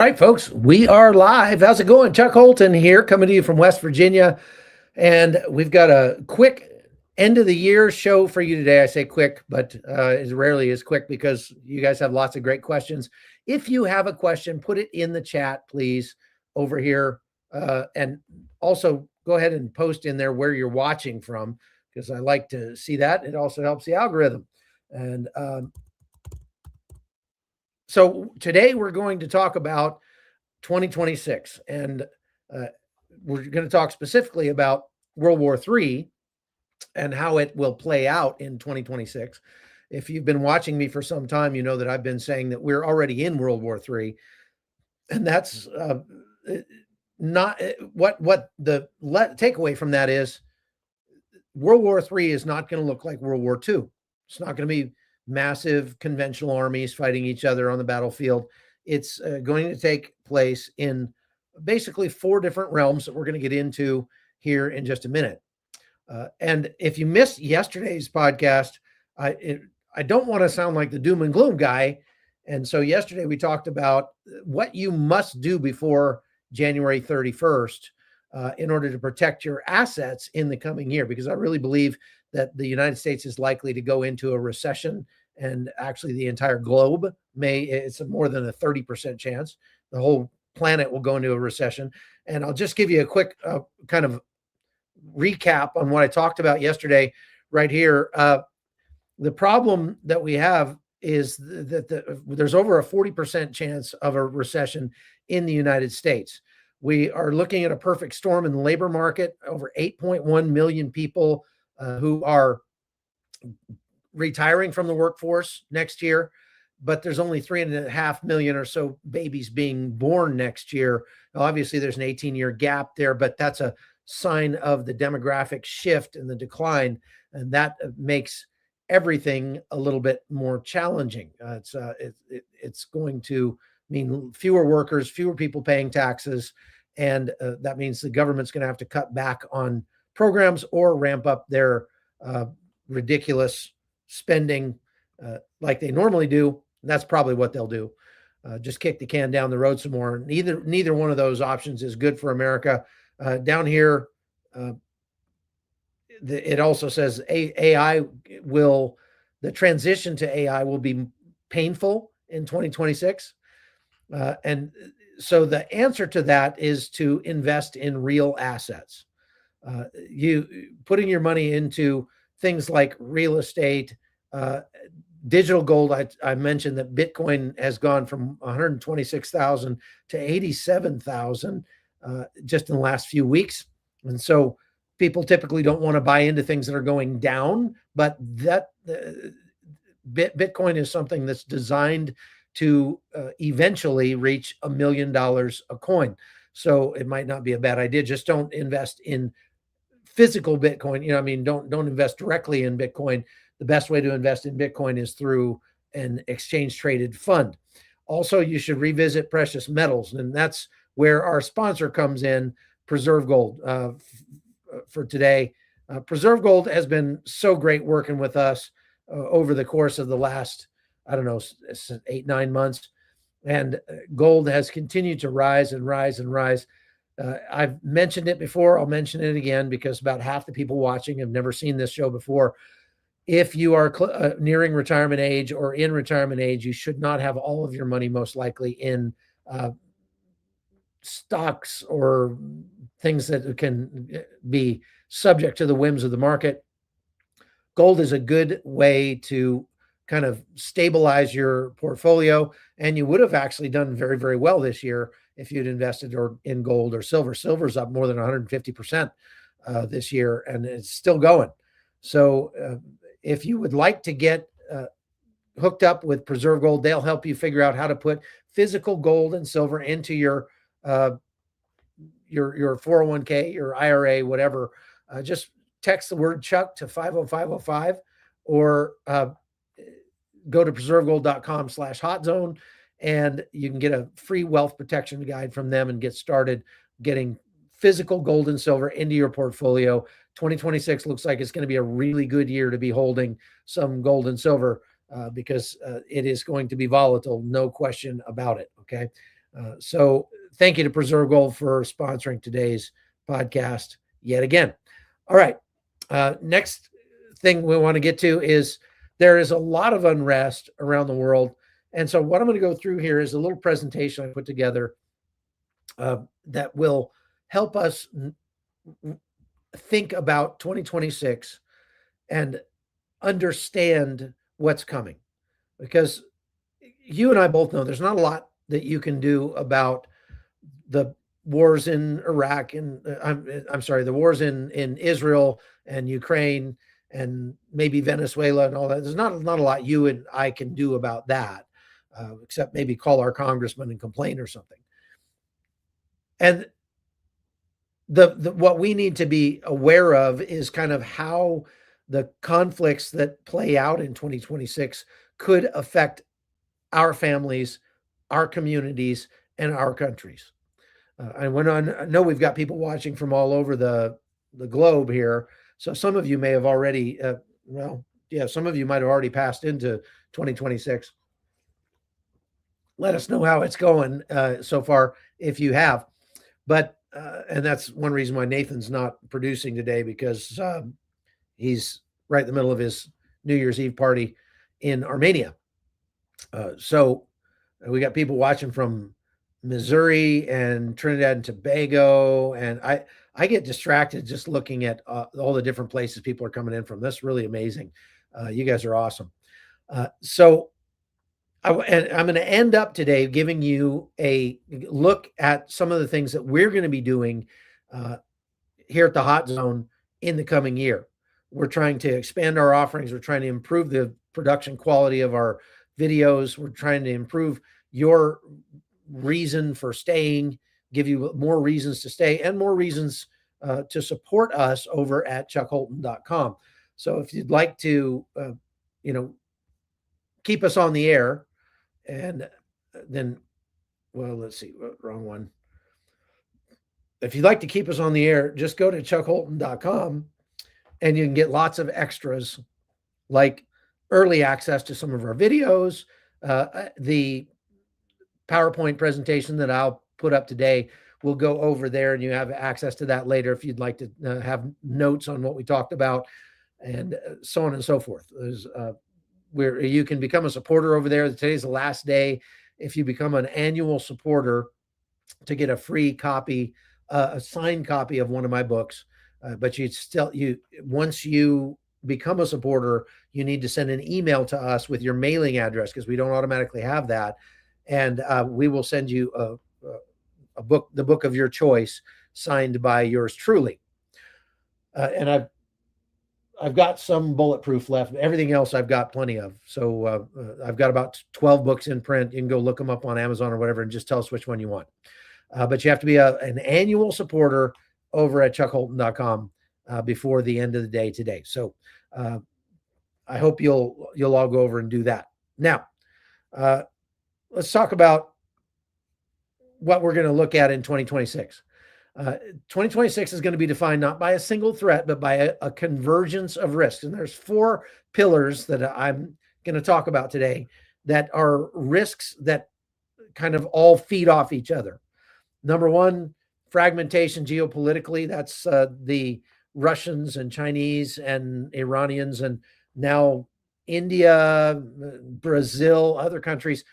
All right, folks, we are live. How's it going? Chuck Holton here, coming to you from West Virginia. And we've got a quick end of the year show for you today. I say quick, but it rarely is quick because you guys have lots of great questions. If you have a question, put it in the chat, please, over here. And also go ahead and post in there where you're watching from, because I like to see that. It also helps the algorithm. And so today we're going to talk about 2026, and we're going to talk specifically about World War III and how it will play out in 2026. If you've been watching me for some time, you know that I've been saying that we're already in World War III, and that's not what the takeaway from that is. World War III is not going to look like World War II. It's not going to be massive conventional armies fighting each other on the battlefield. It's going to take place in basically 4 different realms that we're going to get into here in just a minute. And if you missed yesterday's podcast, I don't want to sound like the doom and gloom guy. And so yesterday we talked about what you must do before January 31st in order to protect your assets in the coming year, because I really believe that the United States is likely to go into a recession, and actually the entire globe it's more than a 30% chance. The whole planet will go into a recession. And I'll just give you a quick kind of recap on what I talked about yesterday right here. The problem that we have is that there's over a 40% chance of a recession in the United States. We are looking at a perfect storm in the labor market, over 8.1 million people who are retiring from the workforce next year, but there's only 3.5 million or so babies being born next year. Now, obviously, there's an 18-year gap there, but that's a sign of the demographic shift and the decline, and that makes everything a little bit more challenging. It's going to mean fewer workers, fewer people paying taxes, and that means the government's going to have to cut back on programs or ramp up their ridiculous spending like they normally do. That's probably what they'll do. Just kick the can down the road some more. Neither one of those options is good for America. Down here, it also says the transition to AI will be painful in 2026. And so the answer to that is to invest in real assets. You putting your money into things like real estate, digital gold. I mentioned that Bitcoin has gone from 126,000 to 87,000 just in the last few weeks. And so people typically don't want to buy into things that are going down, but Bitcoin is something that's designed to eventually reach $1 million a coin. So it might not be a bad idea. Just don't invest in physical Bitcoin. Don't invest directly in Bitcoin. The best way to invest in Bitcoin is through an exchange traded fund. Also, you should revisit precious metals, and that's where our sponsor comes in, Preserve Gold, for today. Preserve Gold has been so great working with us over the course of the last, 8-9 months. And gold has continued to rise and rise and rise. I've mentioned it before. I'll mention it again because about half the people watching have never seen this show before. If you are nearing retirement age or in retirement age, you should not have all of your money most likely in stocks or things that can be subject to the whims of the market. Gold is a good way to kind of stabilize your portfolio, and you would have actually done very, very well this year if you'd invested in gold or silver. Silver's up more than 150% this year, and it's still going. So if you would like to get hooked up with Preserve Gold, they'll help you figure out how to put physical gold and silver into your 401k, your IRA, whatever. Just text the word Chuck to 50505 or go to preservegold.com/hotzone, and you can get a free wealth protection guide from them and get started getting physical gold and silver into your portfolio. 2026 looks like it's going to be a really good year to be holding some gold and silver because it is going to be volatile, no question about it. Okay. So thank you to Preserve Gold for sponsoring today's podcast yet again. All right. Next thing we want to get to is there is a lot of unrest around the world. And so what I'm going to go through here is a little presentation I put together that will help us think about 2026 and understand what's coming. Because you and I both know there's not a lot that you can do about the wars in Iraq and I'm sorry, the wars in Israel and Ukraine and maybe Venezuela and all that. There's not a lot you and I can do about that, except maybe call our congressman and complain or something. And the what we need to be aware of is kind of how the conflicts that play out in 2026 could affect our families, our communities, and our countries. I know we've got people watching from all over the globe here. So some of you may have already, some of you might have already passed into 2026. Let us know how it's going so far if you have. But, and that's one reason why Nathan's not producing today, because he's right in the middle of his New Year's Eve party in Armenia. So we got people watching from Missouri and Trinidad and Tobago, and I get distracted just looking at all the different places people are coming in from. That's really amazing. You guys are awesome. So I'm going to end up today giving you a look at some of the things that we're going to be doing here at the Hot Zone in the coming year. We're trying to expand our offerings. We're trying to improve the production quality of our videos. We're trying to improve your reason for staying, give you more reasons to stay and more reasons to support us over at chuckholton.com. So if you'd like to, keep us on the air, and then, well, let's see, wrong one. If you'd like to keep us on the air, just go to chuckholton.com and you can get lots of extras like early access to some of our videos, the PowerPoint presentation that I'll put up today will go over there, and you have access to that later if you'd like to have notes on what we talked about, and so on and so forth. There's where you can become a supporter over there. Today's the last day. If you become an annual supporter, to get a free copy, a signed copy of one of my books. But once you become a supporter, you need to send an email to us with your mailing address, because we don't automatically have that. And we will send you a book, the book of your choice, signed by yours truly. And I've got some bulletproof left. Everything else I've got plenty of. So I've got about 12 books in print. You can go look them up on Amazon or whatever and just tell us which one you want. But you have to be an annual supporter over at chuckholton.com before the end of the day today. So I hope you'll all go over and do that. Now, let's talk about what we're going to look at in 2026. 2026 is going to be defined not by a single threat, but by a convergence of risks. And there's 4 pillars that I'm going to talk about today that are risks that kind of all feed off each other. Number 1, fragmentation geopolitically. That's the Russians and Chinese and Iranians and now India, Brazil, other countries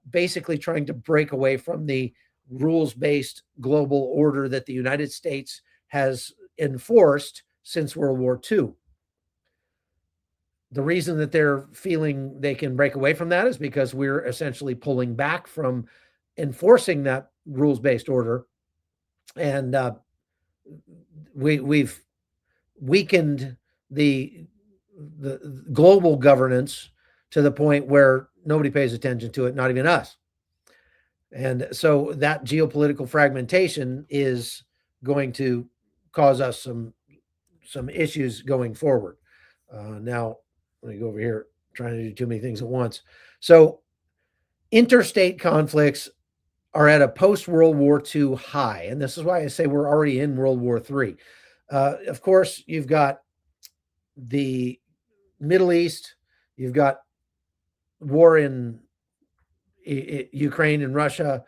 basically trying to break away from the rules-based global order that the United States has enforced since World War II. The reason that they're feeling they can break away from that is because we're essentially pulling back from enforcing that rules-based order, and we've weakened the global governance to the point where nobody pays attention to it, not even us. And so that geopolitical fragmentation is going to cause us some issues going forward. Now, let me go over here, trying to do too many things at once. So interstate conflicts are at a post-World War II high. And this is why I say we're already in World War III. Of course, you've got the Middle East, you've got war in Ukraine and Russia.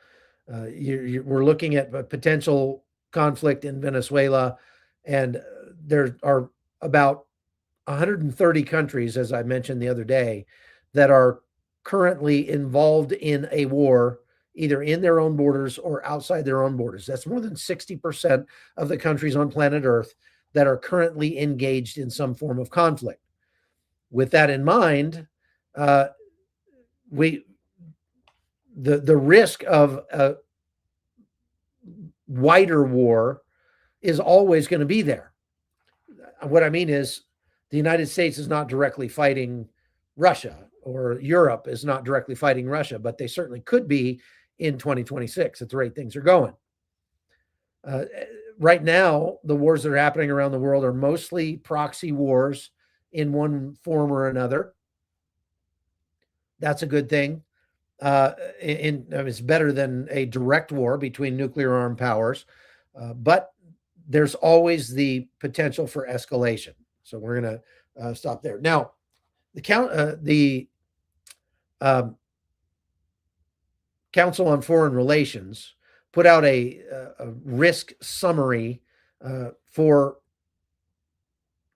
We're looking at a potential conflict in Venezuela, and there are about 130 countries, as I mentioned the other day, that are currently involved in a war, either in their own borders or outside their own borders. That's more than 60% of the countries on planet Earth that are currently engaged in some form of conflict. With that in mind, we the risk of a wider war is always going to be there. What I mean is, the United States is not directly fighting Russia, or Europe is not directly fighting Russia, but they certainly could be in 2026 at the rate things are going. Right now, the wars that are happening around the world are mostly proxy wars in one form or another. That's a good thing. It's better than a direct war between nuclear armed powers, but there's always the potential for escalation. So we're going to stop there. Now, the Council on Foreign Relations put out a risk summary for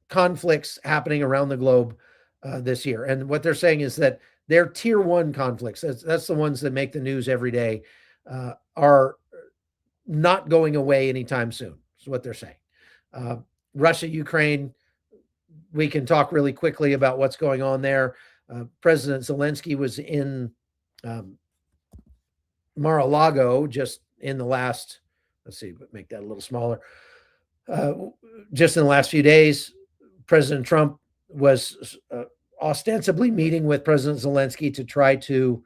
conflicts happening around the globe this year. And what they're saying is that their tier one conflicts, that's the ones that make the news every day, are not going away anytime soon, is what they're saying. Russia, Ukraine, we can talk really quickly about what's going on there. President Zelensky was in Mar-a-Lago just in the last, let's see, make that a little smaller. Just in the last few days, President Trump was ostensibly meeting with President Zelensky to try to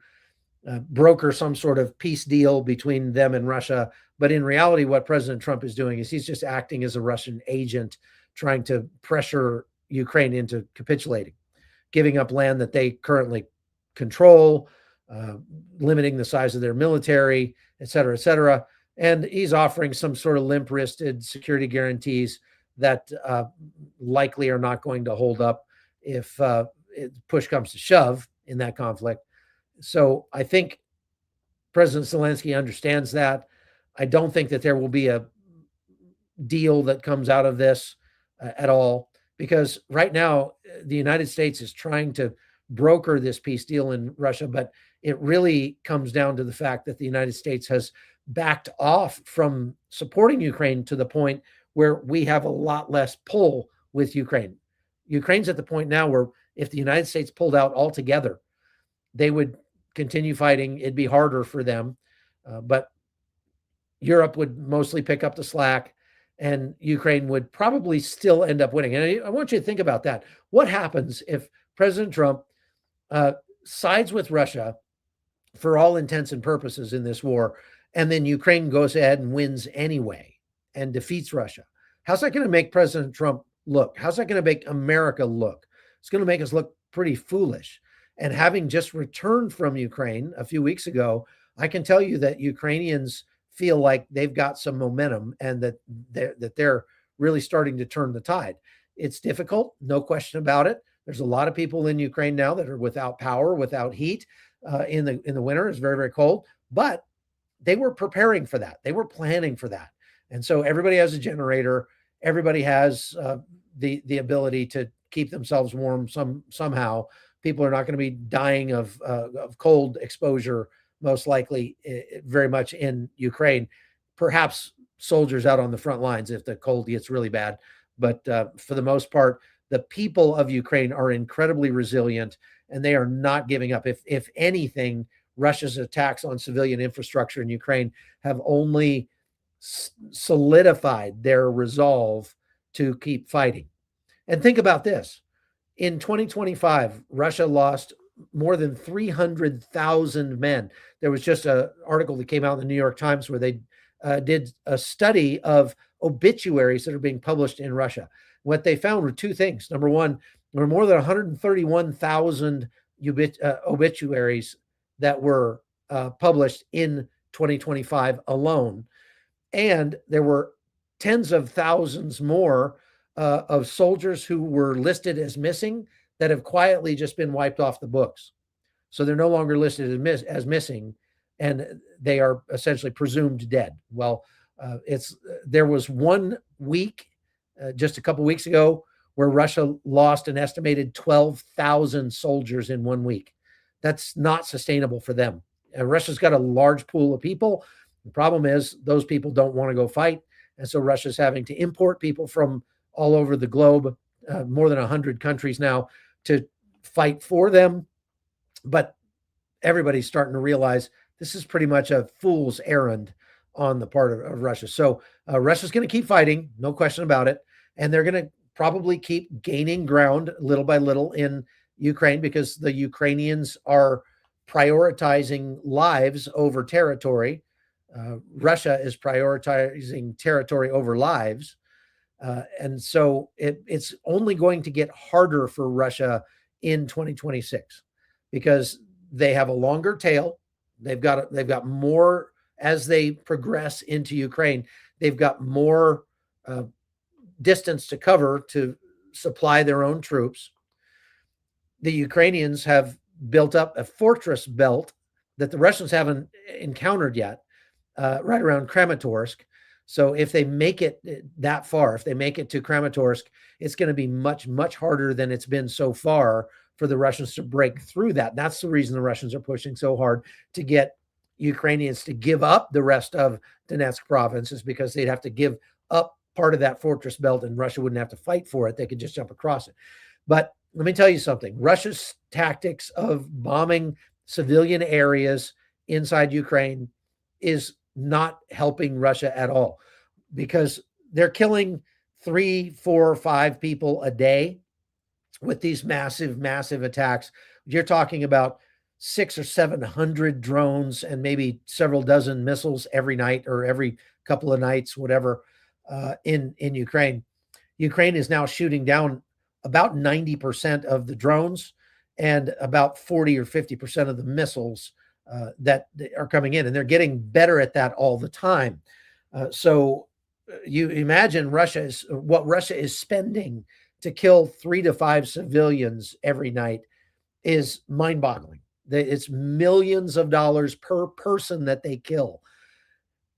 broker some sort of peace deal between them and Russia. But in reality, what President Trump is doing is he's just acting as a Russian agent, trying to pressure Ukraine into capitulating, giving up land that they currently control, limiting the size of their military, et cetera, et cetera. And he's offering some sort of limp-wristed security guarantees that likely are not going to hold up if push comes to shove in that conflict. So I think President Zelensky understands that. I don't think that there will be a deal that comes out of this at all, because right now the United States is trying to broker this peace deal in Russia, but it really comes down to the fact that the United States has backed off from supporting Ukraine to the point where we have a lot less pull with Ukraine. Ukraine's at the point now where if the United States pulled out altogether, they would continue fighting. It'd be harder for them, but Europe would mostly pick up the slack, and Ukraine would probably still end up winning. And I want you to think about that. What happens if President Trump sides with Russia for all intents and purposes in this war, and then Ukraine goes ahead and wins anyway and defeats Russia? How's that going to make President Trump look? How's that going to make America look? It's going to make us look pretty foolish. And having just returned from Ukraine a few weeks ago, I can tell you that Ukrainians feel like they've got some momentum and that they're really starting to turn the tide. It's difficult, no question about it. There's a lot of people in Ukraine now that are without power, without heat. In the winter, it's very, very cold, but they were preparing for that. They were planning for that. And so everybody has a generator. Everybody has the ability to keep themselves warm somehow. People are not going to be dying of cold exposure, most likely, very much in Ukraine. Perhaps soldiers out on the front lines if the cold gets really bad. But for the most part, the people of Ukraine are incredibly resilient, and they are not giving up. If anything, Russia's attacks on civilian infrastructure in Ukraine have only solidified their resolve to keep fighting. And think about this. In 2025, Russia lost more than 300,000 men. There was just an article that came out in the New York Times where they did a study of obituaries that are being published in Russia. What they found were two things. Number one, there were more than 131,000 obituaries that were published in 2025 alone. And there were tens of thousands more of soldiers who were listed as missing that have quietly just been wiped off the books. So they're no longer listed as missing, and they are essentially presumed dead. Well, there was 1 week, just a couple weeks ago, where Russia lost an estimated 12,000 soldiers in 1 week. That's not sustainable for them. Russia's got a large pool of people. The problem is those people don't want to go fight. And so Russia's having to import people from all over the globe, more than 100 countries now, to fight for them. But everybody's starting to realize this is pretty much a fool's errand on the part of Russia. So Russia's going to keep fighting, no question about it. And they're going to probably keep gaining ground little by little in Ukraine, because the Ukrainians are prioritizing lives over territory. Russia is prioritizing territory over lives. And so it's only going to get harder for Russia in 2026, because they have a longer tail. They've got more as they progress into Ukraine. They've got more distance to cover to supply their own troops. The Ukrainians have built up a fortress belt that the Russians haven't encountered yet, right around Kramatorsk. So if they make it that far, if they make it to Kramatorsk, it's going to be much, much harder than it's been so far for the Russians to break through that. That's the reason the Russians are pushing so hard to get Ukrainians to give up the rest of Donetsk province, is because they'd have to give up part of that fortress belt, and Russia wouldn't have to fight for it. They could just jump across it. But let me tell you something. Russia's tactics of bombing civilian areas inside Ukraine is not helping Russia at all, because they're killing 3, 4, 5 people a day with these massive, massive attacks. You're talking about 600 or 700 drones and maybe several dozen missiles every night, or every couple of nights, whatever, in Ukraine. Ukraine is now shooting down about 90% of the drones and about 40 or 50% of the missiles that are coming in, and they're getting better at that all the time. So you imagine what Russia is spending to kill 3 to 5 civilians every night is mind-boggling. It's millions of dollars per person that they kill.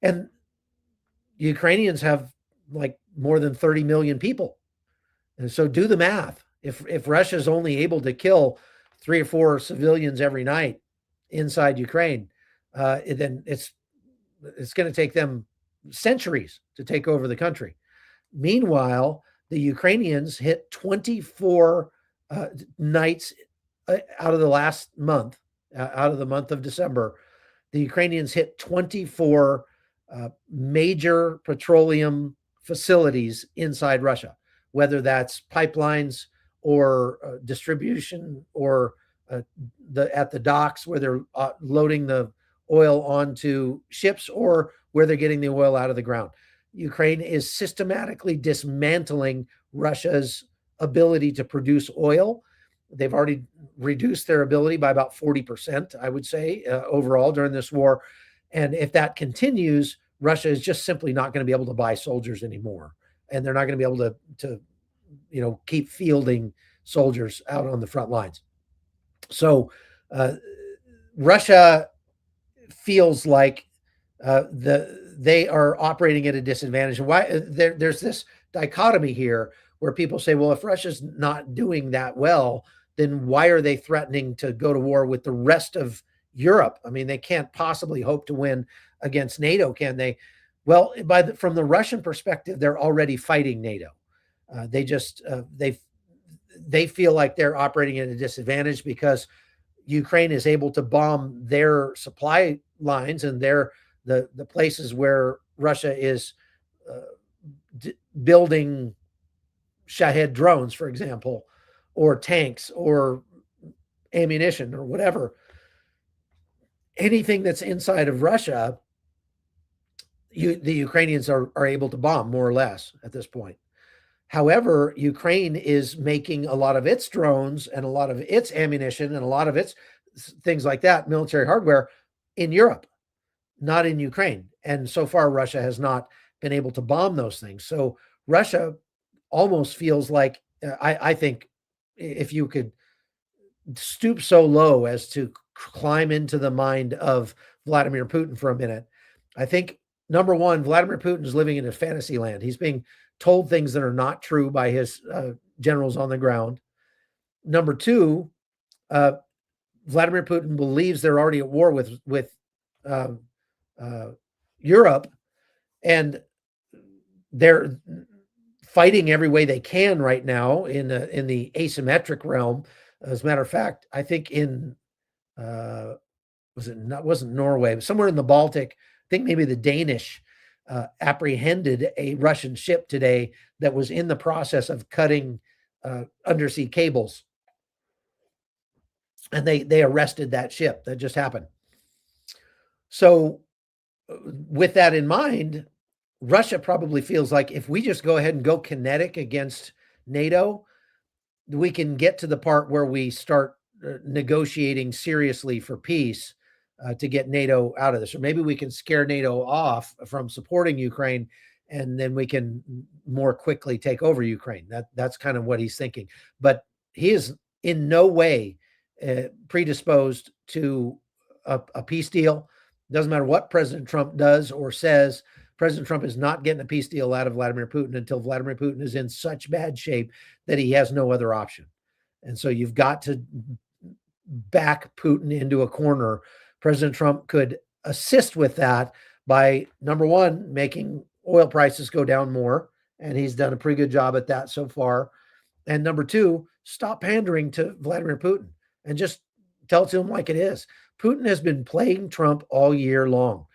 And Ukrainians have like more than 30 million people. And so do the math. If Russia is only able to kill 3 or 4 civilians every night inside Ukraine, then it's going to take them centuries to take over the country. Meanwhile, the Ukrainians hit 24 nights out of the last month, out of the month of December. The Ukrainians hit 24 major petroleum facilities inside Russia, whether that's pipelines or distribution, or at the docks where they're loading the oil onto ships, or where they're getting the oil out of the ground. Ukraine is systematically dismantling Russia's ability to produce oil. They've already reduced their ability by about 40%, I would say, overall during this war. And if that continues, Russia is just simply not going to be able to buy soldiers anymore. And they're not going to be able to keep fielding soldiers out on the front lines. So Russia feels like they are operating at a disadvantage. Why there's this dichotomy here where people say, well, if Russia's not doing that well, then why are they threatening to go to war with the rest of Europe? I mean, they can't possibly hope to win against NATO, can they? Well, from the Russian perspective, they're already fighting NATO. They feel like they're operating at a disadvantage because Ukraine is able to bomb their supply lines and the places where Russia is building Shahed drones, for example, or tanks or ammunition or whatever. Anything that's inside of Russia, the Ukrainians are able to bomb more or less at this point. However, Ukraine is making a lot of its drones and a lot of its ammunition and a lot of its things like that, military hardware, in Europe, not in Ukraine. And so far, Russia has not been able to bomb those things. So Russia almost feels like, I think, if you could stoop so low as to climb into the mind of Vladimir Putin for a minute. I think, number one, Vladimir Putin is living in a fantasy land. He's being told things that are not true by his generals on the ground. Number two, Vladimir Putin believes they're already at war with uh, uh, Europe, and they're fighting every way they can right now in the asymmetric realm. As a matter of fact, I think in wasn't Norway, but somewhere in the Baltic, I think maybe the Danish apprehended a Russian ship today that was in the process of cutting undersea cables, and they arrested that ship. That just happened. So, with that in mind, Russia probably feels like if we just go ahead and go kinetic against NATO, we can get to the part where we start negotiating seriously for peace to get NATO out of this. Or maybe we can scare NATO off from supporting Ukraine, and then we can more quickly take over Ukraine. That's kind of what he's thinking. But he is in no way predisposed to a peace deal. Doesn't matter what President Trump does or says. President Trump is not getting a peace deal out of Vladimir Putin until Vladimir Putin is in such bad shape that he has no other option. And so you've got to back Putin into a corner. President Trump could assist with that by, number one, making oil prices go down more. And he's done a pretty good job at that so far. And number two, stop pandering to Vladimir Putin and just tell it to him like it is. Putin has been playing Trump all year long.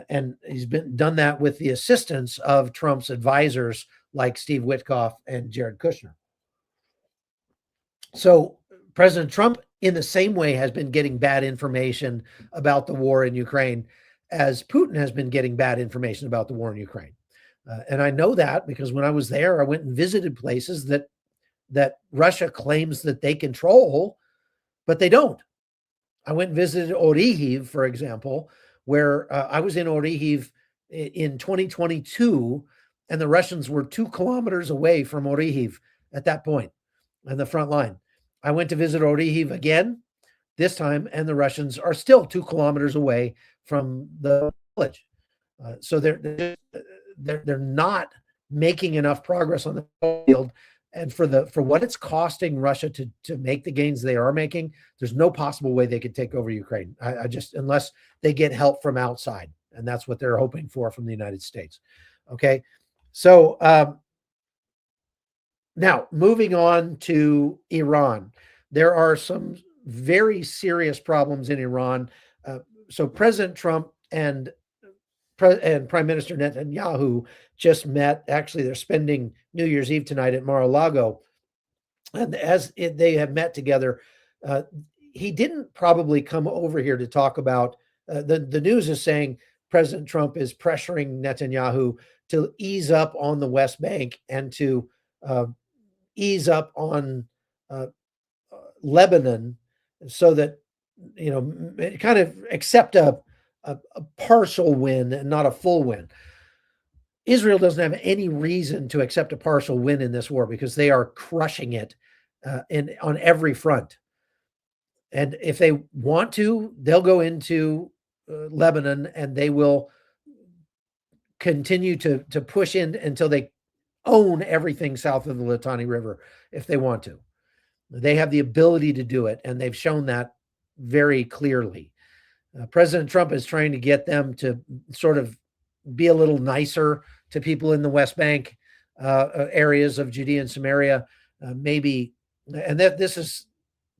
And he's done that with the assistance of Trump's advisors like Steve Witkoff and Jared Kushner. So President Trump, in the same way, has been getting bad information about the war in Ukraine as Putin has been getting bad information about the war in Ukraine. And I know that because when I was there, I went and visited places that Russia claims that they control, but they don't. I went and visited Orikhiv, for example, where I was in Orikhiv in 2022, and the Russians were 2 kilometers away from Orikhiv at that point on the front line. I went to visit Orikhiv again this time, and the Russians are still 2 kilometers away from the village. So they're not making enough progress on the field. And for what it's costing Russia to make the gains they are making, there's no possible way they could take over Ukraine. I just, unless they get help from outside, and that's what they're hoping for from the United States. Okay, so now moving on to Iran, there are some very serious problems in Iran. So President Trump and Prime Minister Netanyahu just met. Actually, they're spending New Year's Eve tonight at Mar-a-Lago. And they have met together, he didn't probably come over here to talk about, the news is saying President Trump is pressuring Netanyahu to ease up on the West Bank and to ease up on Lebanon so that, kind of accept a partial win and not a full win. Israel doesn't have any reason to accept a partial win in this war because they are crushing it on every front. And if they want to, they'll go into Lebanon and they will continue to push in until they own everything south of the Litani River if they want to. They have the ability to do it, and they've shown that very clearly. President Trump is trying to get them to sort of be a little nicer to people in the West Bank areas of Judea and Samaria, maybe. And this is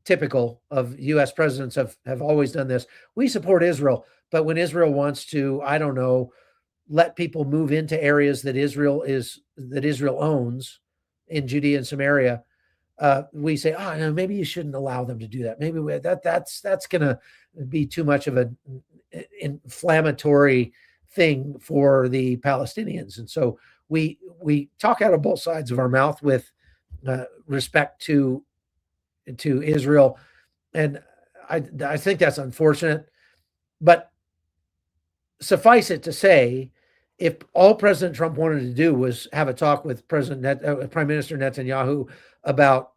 typical of U.S. presidents have always done this. We support Israel, but when Israel wants to, I don't know, let people move into areas that Israel owns in Judea and Samaria, we say, no, maybe you shouldn't allow them to do that. Maybe that's going to be too much of an inflammatory thing for the Palestinians. And so we talk out of both sides of our mouth with respect to Israel. And I think that's unfortunate, but suffice it to say, if all President Trump wanted to do was have a talk with Prime Minister Netanyahu about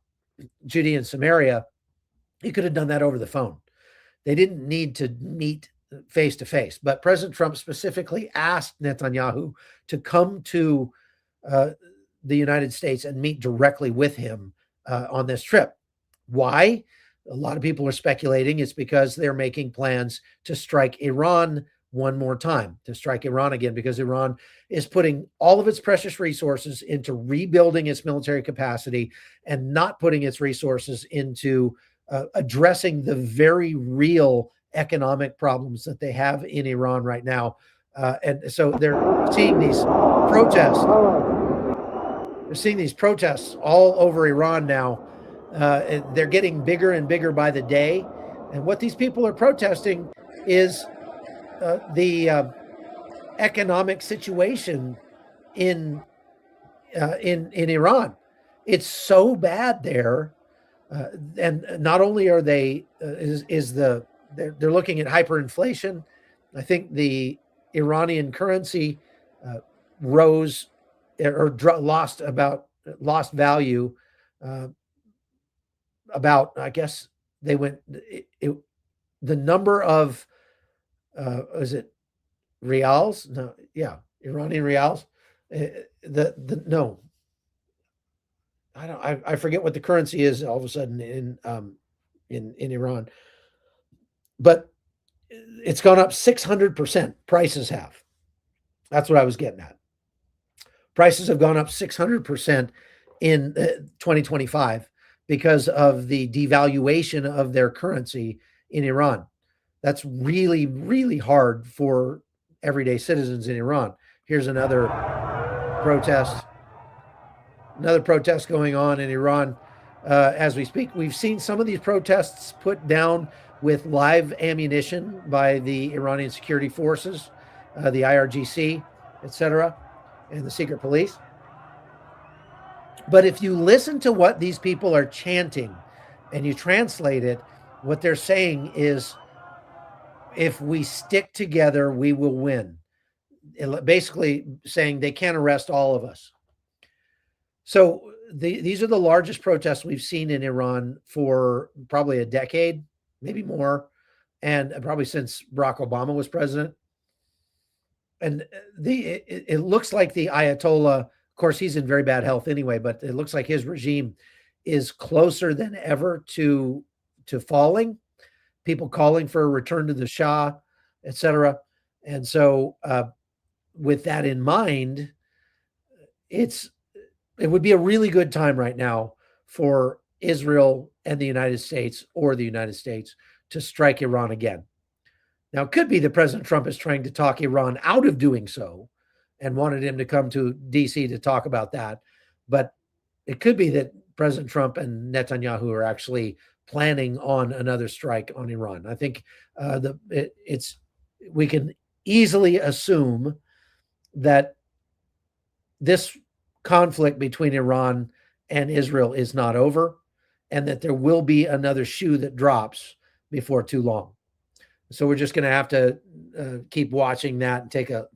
Judea and Samaria, he could have done that over the phone. They didn't need to meet face to face. But President Trump specifically asked Netanyahu to come to the United States and meet directly with him on this trip. Why? A lot of people are speculating it's because they're making plans to strike Iran one more time, to strike Iran again, because Iran is putting all of its precious resources into rebuilding its military capacity and not putting its resources into addressing the very real economic problems that they have in Iran right now. And so they're seeing these protests. They're seeing these protests all over Iran now. They're getting bigger and bigger by the day. And what these people are protesting is the economic situation in Iran. It's so bad there, and not only are they they're looking at hyperinflation. I think the Iranian currency rose or lost value. About, I guess they went, the number of, is it reals? No, yeah, Iranian reals. No, I forget what the currency is all of a sudden in Iran, but it's gone up 600%. Prices have. That's what I was getting at. Prices have gone up 600% in 2025. Because of the devaluation of their currency in Iran. That's really, really hard for everyday citizens in Iran. Here's another protest going on in Iran as we speak. We've seen some of these protests put down with live ammunition by the Iranian security forces, the IRGC, etc., and the secret police. But if you listen to what these people are chanting and you translate it, what they're saying is, if we stick together, we will win. Basically saying they can't arrest all of us. So these are the largest protests we've seen in Iran for probably a decade, maybe more, and probably since Barack Obama was president. And it looks like the Ayatollah, of course, he's in very bad health anyway, but it looks like his regime is closer than ever to falling. People calling for a return to the Shah, etc. And so, with that in mind, it would be a really good time right now for Israel and the United States, or the United States, to strike Iran again. Now, it could be that President Trump is trying to talk Iran out of doing so, and wanted him to come to D.C. to talk about that. But it could be that President Trump and Netanyahu are actually planning on another strike on Iran. I think we can easily assume that this conflict between Iran and Israel is not over, and that there will be another shoe that drops before too long. So we're just going to have to keep watching that and take a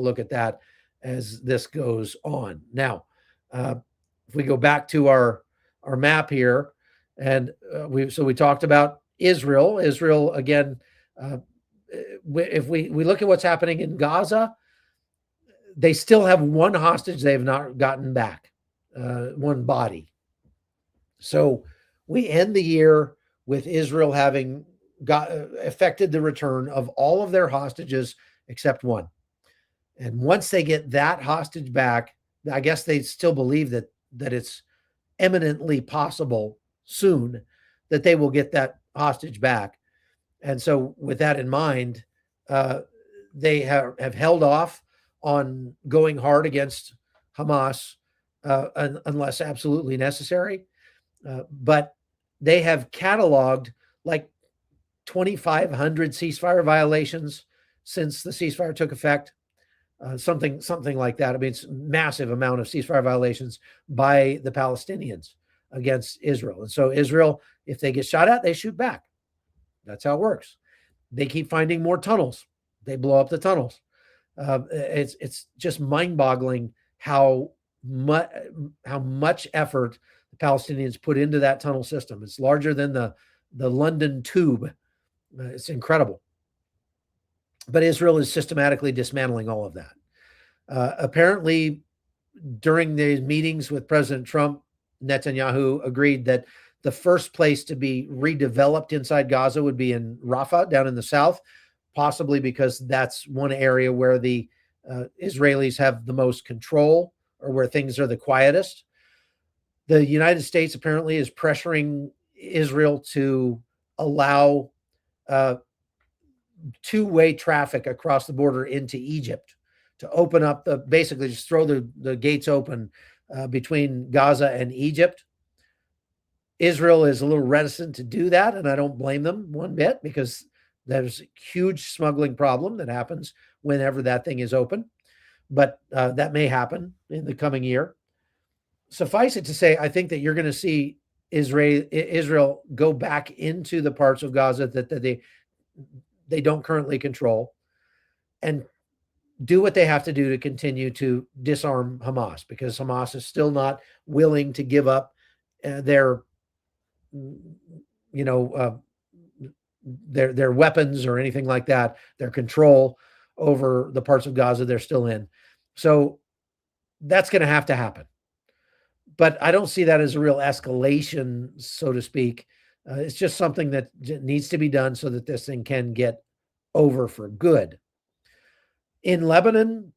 look at that as this goes on. Now, if we go back to our map here, and we talked about Israel. Israel again. If we look at what's happening in Gaza, they still have one hostage they have not gotten back, one body. So we end the year with Israel having effected the return of all of their hostages except one. And once they get that hostage back, I guess they still believe that it's eminently possible soon that they will get that hostage back. And so with that in mind, they have held off on going hard against Hamas unless absolutely necessary. But they have cataloged like 2,500 ceasefire violations since the ceasefire took effect. Something like that. I mean, it's a massive amount of ceasefire violations by the Palestinians against Israel. And so Israel, if they get shot at, they shoot back. That's how it works. They keep finding more tunnels. They blow up the tunnels. It's just mind-boggling how much effort the Palestinians put into that tunnel system. It's larger than the London Tube. It's incredible. But Israel is systematically dismantling all of that. Apparently, during the meetings with President Trump, Netanyahu agreed that the first place to be redeveloped inside Gaza would be in Rafah, down in the south, possibly because that's one area where the Israelis have the most control, or where things are the quietest. The United States apparently is pressuring Israel to allow two-way traffic across the border into Egypt, to open up basically just throw the gates open between Gaza and Egypt. Israel is a little reticent to do that, and I don't blame them one bit, because there's a huge smuggling problem that happens whenever that thing is open. But that may happen in the coming year. Suffice it to say, I think that you're going to see Israel go back into the parts of Gaza that they don't currently control, and do what they have to do to continue to disarm Hamas, because Hamas is still not willing to give up their weapons or anything like that, their control over the parts of Gaza they're still in. So that's going to have to happen. But I don't see that as a real escalation, so to speak. It's just something that needs to be done so that this thing can get over for good. In Lebanon,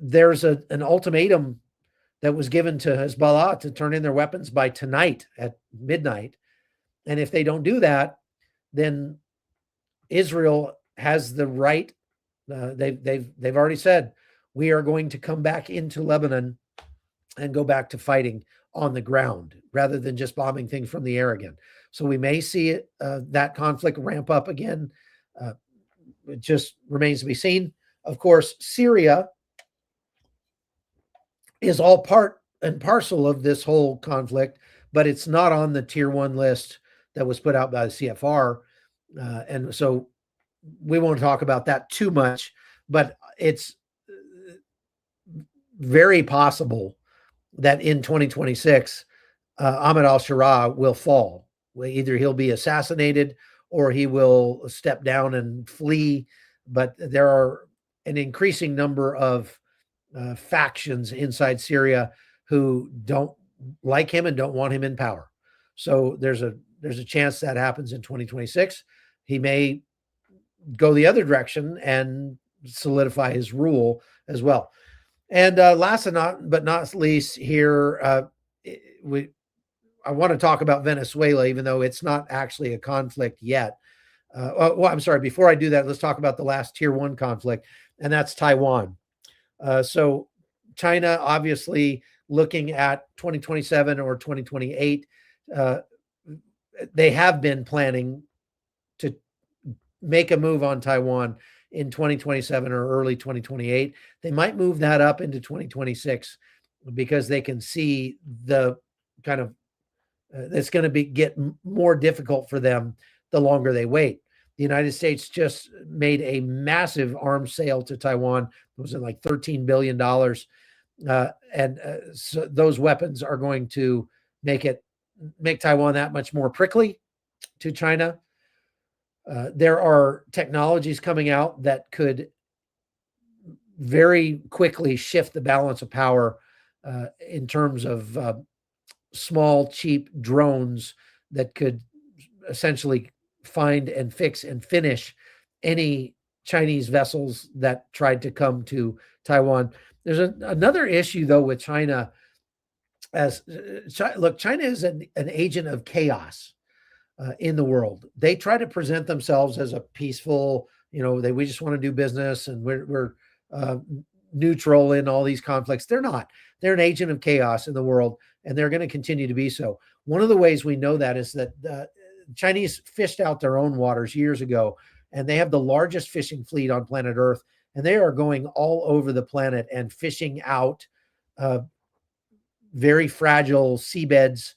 there's an ultimatum that was given to Hezbollah to turn in their weapons by tonight at midnight. And if they don't do that, then Israel has the right. They've already said, we are going to come back into Lebanon and go back to fighting on the ground rather than just bombing things from the air again. So we may see that conflict ramp up again. It just remains to be seen. Of course, Syria is all part and parcel of this whole conflict, but it's not on the tier 1 list that was put out by the CFR. And so we won't talk about that too much, but it's very possible that in 2026, Ahmed al-Sharaa will fall. Either he'll be assassinated or he will step down and flee. But there are an increasing number of factions inside Syria who don't like him and don't want him in power. So there's a chance that happens in 2026. He may go the other direction and solidify his rule as well. And last but not least here, I want to talk about Venezuela, even though it's not actually a conflict yet. I'm sorry. Before I do that, let's talk about the last tier 1 conflict, and that's Taiwan. So China, obviously looking at 2027 or 2028, they have been planning to make a move on Taiwan in 2027 or early 2028. They might move that up into 2026 because they can see the kind of it's going to get more difficult for them the longer they wait. The United States just made a massive arms sale to Taiwan. It was like $13 billion. So those weapons are going to make Taiwan that much more prickly to China. There are technologies coming out that could very quickly shift the balance of power in terms of small, cheap drones that could essentially find and fix and finish any Chinese vessels that tried to come to Taiwan. There's another issue, though, with China. China is an agent of chaos in the world. They try to present themselves as a peaceful, we just want to do business and we're neutral in all these conflicts. They're not. They're an agent of chaos in the world, and they're going to continue to be so. One of the ways we know that is that the Chinese fished out their own waters years ago, and they have the largest fishing fleet on planet Earth, and they are going all over the planet and fishing out very fragile seabeds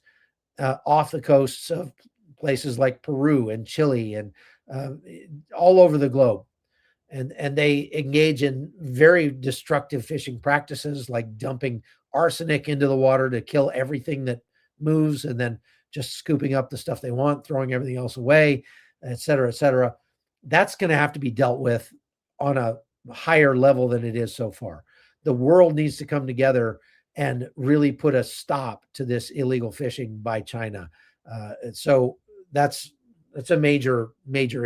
off the coasts of places like Peru and Chile and all over the globe. And they engage in very destructive fishing practices, like dumping arsenic into the water to kill everything that moves, and then just scooping up the stuff they want, throwing everything else away, et cetera, et cetera. That's going to have to be dealt with on a higher level than it is so far. The world needs to come together and really put a stop to this illegal fishing by China. So that's a major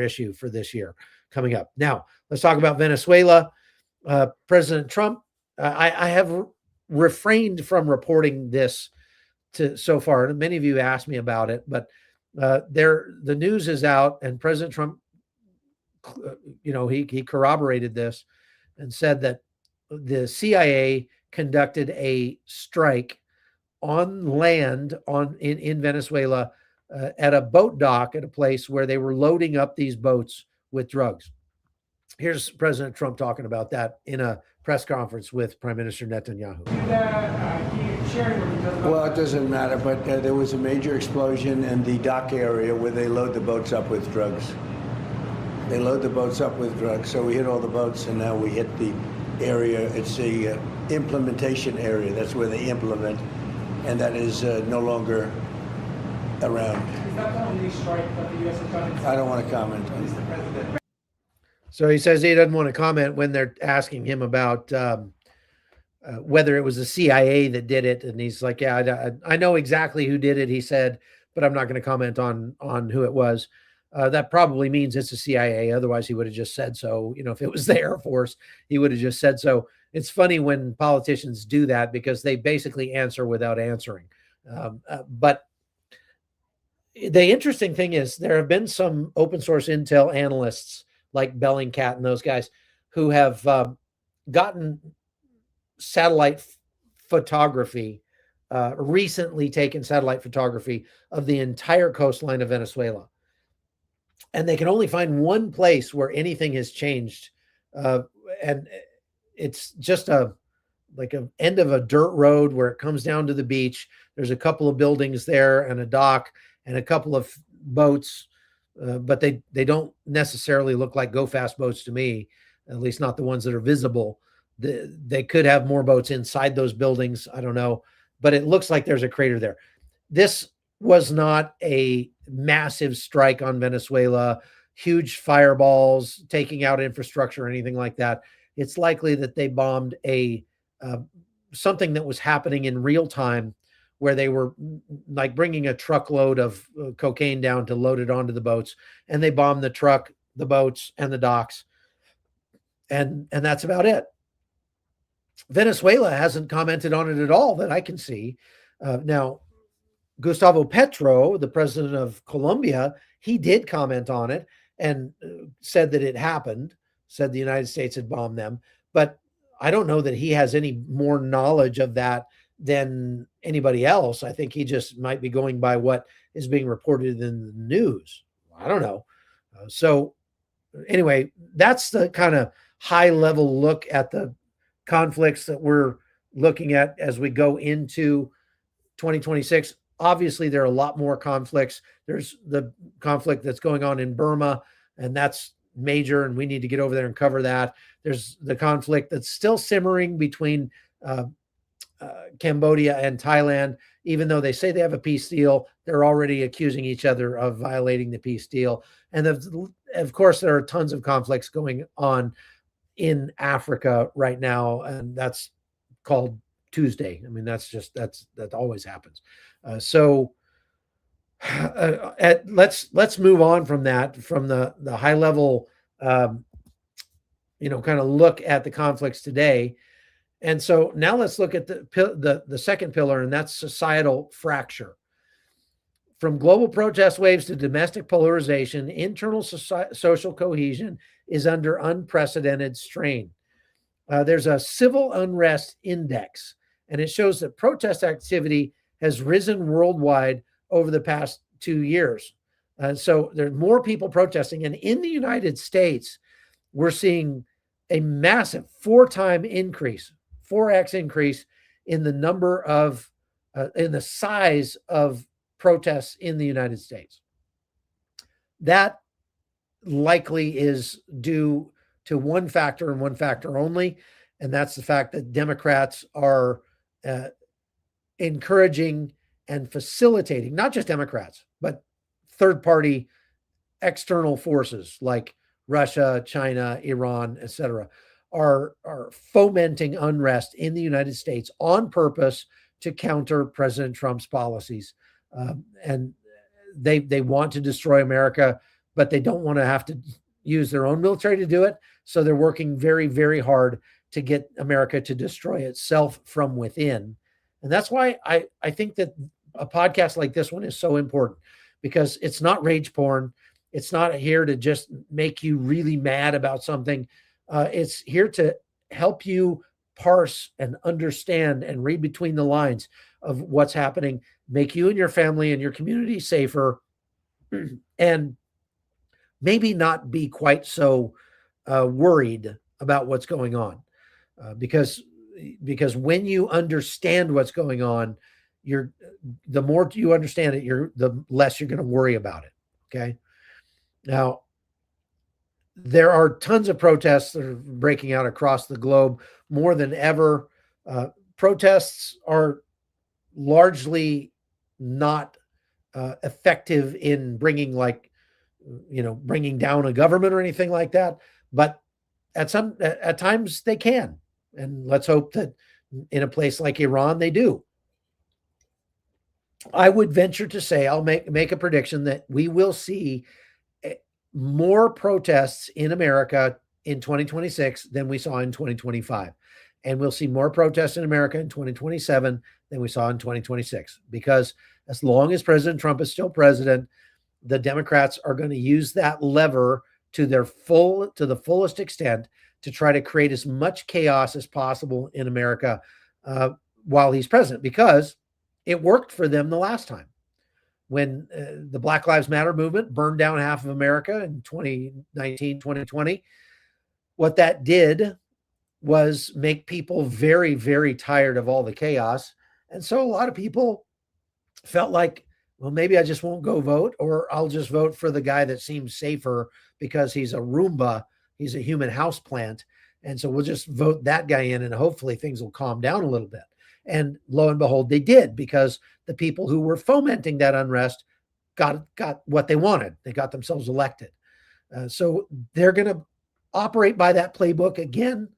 issue for this year coming up. Now let's talk about Venezuela. President Trump. I have refrained from reporting this so far, and many of you asked me about it, but the news is out, and President Trump, he corroborated this and said that the CIA conducted a strike on land in Venezuela at a boat dock at a place where they were loading up these boats with drugs. Here's President Trump talking about that in a press conference with Prime Minister Netanyahu. Well, it doesn't matter, but there was a major explosion in the dock area where they load the boats up with drugs. They load the boats up with drugs. So we hit all the boats, and now we hit the area. It's the implementation area. That's where they implement, and that is no longer around. Is that the only strike that the U.S. has done? I don't want to comment on the president. So he says he doesn't want to comment when they're asking him about whether it was the CIA that did it. And he's like, yeah, I know exactly who did it, he said, but I'm not going to comment on who it was. That probably means it's the CIA. Otherwise, he would have just said so. If it was the Air Force, he would have just said so. It's funny when politicians do that because they basically answer without answering. But the interesting thing is there have been some open source intel analysts like Bellingcat and those guys who have gotten satellite photography, recently taken satellite photography of the entire coastline of Venezuela. And they can only find one place where anything has changed. And it's just like an end of a dirt road where it comes down to the beach. There's a couple of buildings there and a dock and a couple of boats. But they don't necessarily look like go fast boats to me, at least not the ones that are visible. They could have more boats inside those buildings. I don't know, but it looks like there's a crater there. This was not a massive strike on Venezuela, huge fireballs taking out infrastructure or anything like that. It's likely that they bombed something that was happening in real time, where they were like bringing a truckload of cocaine down to load it onto the boats, and they bombed the truck, the boats, and the docks. And that's about it. Venezuela hasn't commented on it at all that I can see. Now, Gustavo Petro, the president of Colombia, he did comment on it and said that it happened, said the United States had bombed them. But I don't know that he has any more knowledge of that than anybody else. I think he just might be going by what is being reported in the news. I don't know. So anyway, that's the kind of high level look at the conflicts that we're looking at as we go into 2026. Obviously, there are a lot more conflicts. There's the conflict that's going on in Burma, and that's major, and we need to get over there and cover that. There's the conflict that's still simmering between Cambodia and Thailand. Even though they say they have a peace deal, they're already accusing each other of violating the peace deal. And of course, there are tons of conflicts going on in Africa right now, and that's called Tuesday. I mean, that always happens. So let's move on from that, from the high level, kind of look at the conflicts today. And so now let's look at the second pillar, and that's societal fracture. From global protest waves to domestic polarization, internal social cohesion is under unprecedented strain. There's a civil unrest index, and it shows that protest activity has risen worldwide over the past 2 years. So there's more people protesting. And in the United States, we're seeing a massive 4x increase in the number of, in the size of protests in the United States. That likely is due to one factor and one factor only, and that's the fact that Democrats are encouraging and facilitating, not just Democrats, but third-party external forces like Russia, China, Iran, etc., are fomenting unrest in the United States on purpose to counter President Trump's policies. And they want to destroy America, but they don't want to have to use their own military to do it. So they're working very, very hard to get America to destroy itself from within. And that's why I think that a podcast like this one is so important, because it's not rage porn. It's not here to just make you really mad about something. It's here to help you parse and understand and read between the lines of what's happening, make you and your family and your community safer, and maybe not be quite so worried about what's going on. Because when you understand what's going on, the more you understand it, the less you're going to worry about it. Okay. Now, there are tons of protests that are breaking out across the globe more than ever. Protests are largely not effective in bringing down a government or anything like that. But at times they can. And let's hope that in a place like Iran, they do. I would venture to say, I'll make a prediction that we will see more protests in America in 2026 than we saw in 2025. And we'll see more protests in America in 2027 than we saw in 2026. Because as long as President Trump is still president, the Democrats are going to use that lever to the fullest extent to try to create as much chaos as possible in America while he's president, because it worked for them the last time when the Black Lives Matter movement burned down half of America in 2019, 2020. What that did was make people very, very tired of all the chaos. And so a lot of people felt like, well, maybe I just won't go vote, or I'll just vote for the guy that seems safer because he's a Roomba. He's a human house plant. And so we'll just vote that guy in and hopefully things will calm down a little bit. And lo and behold, they did, because the people who were fomenting that unrest got what they wanted. They got themselves elected. So they're going to operate by that playbook again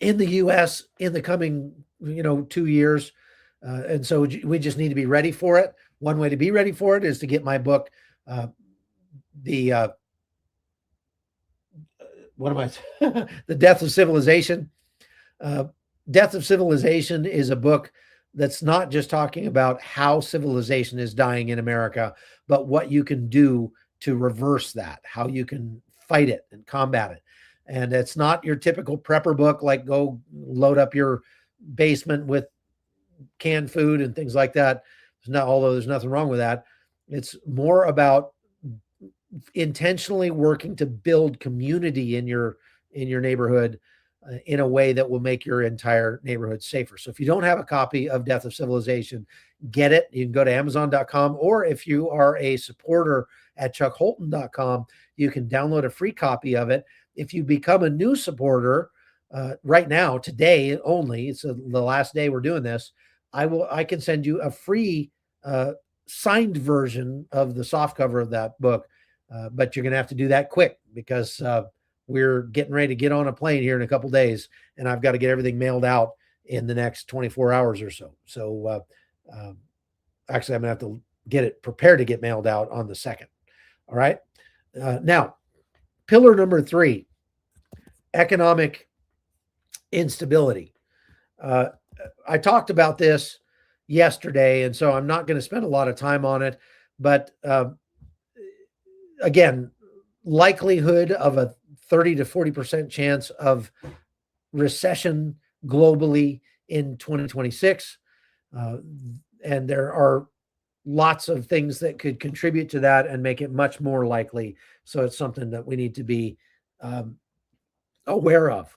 in the U.S. in the coming, 2 years. And so we just need to be ready for it. One way to be ready for it is to get my book, The Death of Civilization. Death of Civilization is a book that's not just talking about how civilization is dying in America, but what you can do to reverse that, how you can fight it and combat it. And it's not your typical prepper book, like go load up your basement with canned food and things like that. Although there's nothing wrong with that. It's more about intentionally working to build community in your neighborhood in a way that will make your entire neighborhood safer. So if you don't have a copy of Death of Civilization, get it. You can go to Amazon.com, or if you are a supporter at chuckholton.com, you can download a free copy of it. If you become a new supporter right now, today only, it's the last day we're doing this, I can send you a free signed version of the soft cover of that book. But you're going to have to do that quick, because we're getting ready to get on a plane here in a couple of days, and I've got to get everything mailed out in the next 24 hours or so. So actually, I'm going to have to get it prepared to get mailed out on the 2nd. All right. Now, pillar number 3, economic instability. I talked about this yesterday, and so I'm not going to spend a lot of time on it. But again, likelihood of a 30 to 40% chance of recession globally in 2026. And there are lots of things that could contribute to that and make it much more likely. So it's something that we need to be aware of.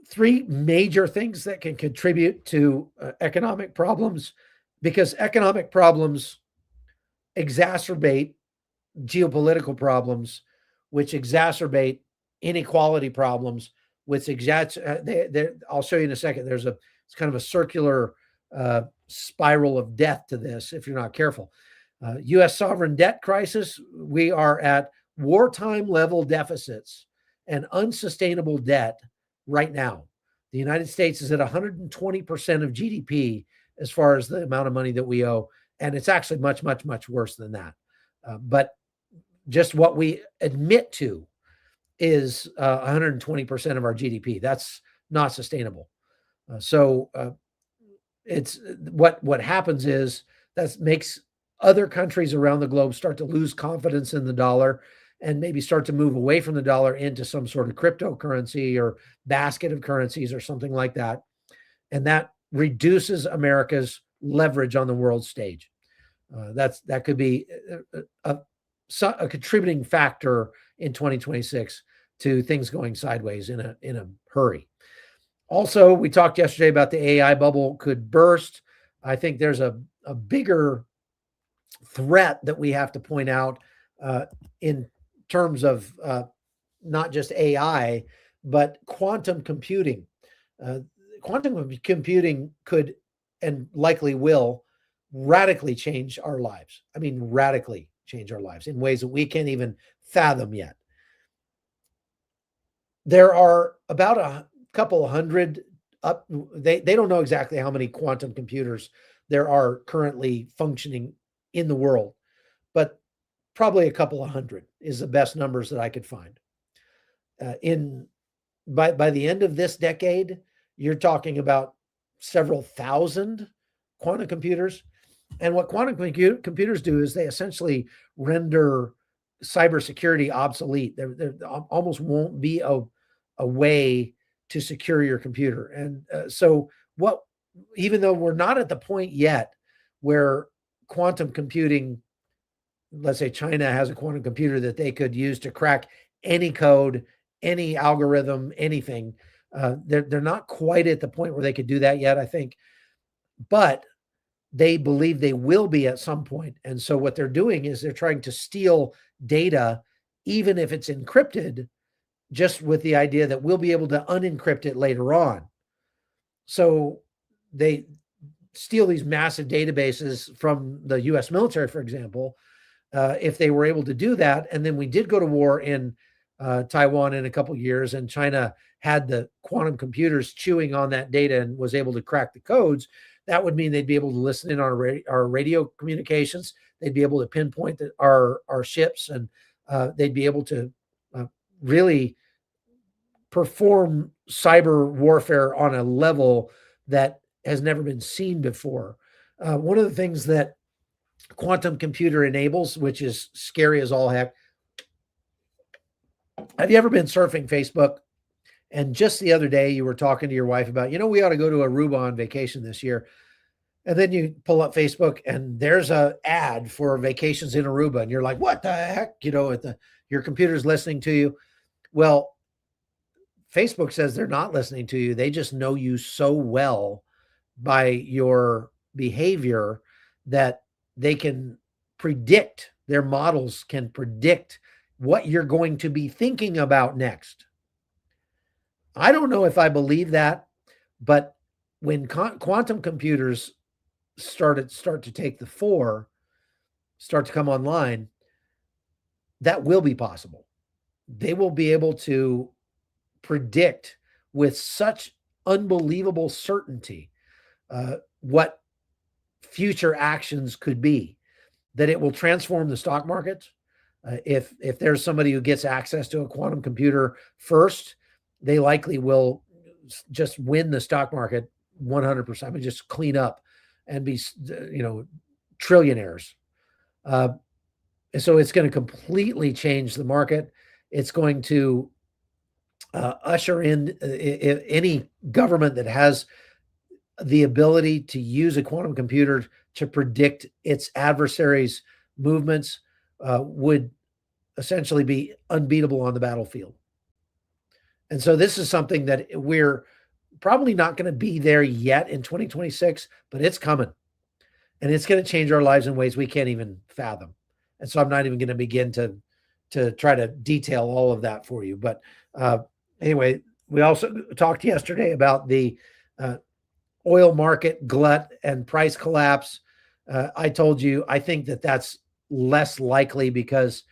3 major things that can contribute to economic problems, because economic problems exacerbate geopolitical problems, which exacerbate inequality problems, which I'll show you in a second. It's kind of a circular spiral of death to this if you're not careful. U.S. sovereign debt crisis. We are at wartime level deficits and unsustainable debt right now. The United States is at 120% of GDP as far as the amount of money that we owe. And it's actually much, much, much worse than that. But just what we admit to is 120% of our GDP. That's not sustainable. So it's what happens is that makes other countries around the globe start to lose confidence in the dollar and maybe start to move away from the dollar into some sort of cryptocurrency or basket of currencies or something like that. And that reduces America's leverage on the world stage. That could be a contributing factor in 2026 to things going sideways in a hurry. Also, we talked yesterday about the AI bubble could burst. I think there's a bigger threat that we have to point out in terms of not just AI, but quantum computing. Quantum computing could and likely will radically change our lives. I mean, radically change our lives in ways that we can't even fathom yet. There are about a couple hundred they don't know exactly how many quantum computers there are currently functioning in the world, but probably a couple of hundred is the best numbers that I could find. By the end of this decade, you're talking about several thousand quantum computers. And what quantum computers do is they essentially render cybersecurity obsolete. There almost won't be a way to secure your computer. And so even though we're not at the point yet where quantum computing, let's say China has a quantum computer that they could use to crack any code, any algorithm, anything. They're not quite at the point where they could do that yet, I think. But they believe they will be at some point. And so what they're doing is they're trying to steal data, even if it's encrypted, just with the idea that we'll be able to unencrypt it later on. So they steal these massive databases from the US military, for example, if they were able to do that. And then we did go to war in Taiwan in a couple of years, and China had the quantum computers chewing on that data and was able to crack the codes. That would mean they'd be able to listen in on our radio communications. They'd be able to pinpoint our ships, and they'd be able to really perform cyber warfare on a level that has never been seen before. One of the things that quantum computer enables, which is scary as all heck. Have you ever been surfing Facebook? And just the other day, you were talking to your wife about, we ought to go to Aruba on vacation this year. And then you pull up Facebook and there's an ad for vacations in Aruba. And you're like, what the heck? Your computer's listening to you. Well, Facebook says they're not listening to you. They just know you so well by your behavior that they can predict, their models can predict what you're going to be thinking about next. I don't know if I believe that, but when quantum computers start to take the fore, start to come online, that will be possible. They will be able to predict with such unbelievable certainty what future actions could be, that it will transform the stock market. If there's somebody who gets access to a quantum computer first, they likely will just win the stock market 100%. I mean, just clean up and be, trillionaires. So it's going to completely change the market. It's going to usher in any government that has the ability to use a quantum computer to predict its adversaries' movements would essentially be unbeatable on the battlefield. And so this is something that we're probably not going to be there yet in 2026, but it's coming. And it's going to change our lives in ways we can't even fathom. And so I'm not even going to begin to try to detail all of that for you. But anyway, we also talked yesterday about the oil market glut and price collapse. I told you, I think that that's less likely because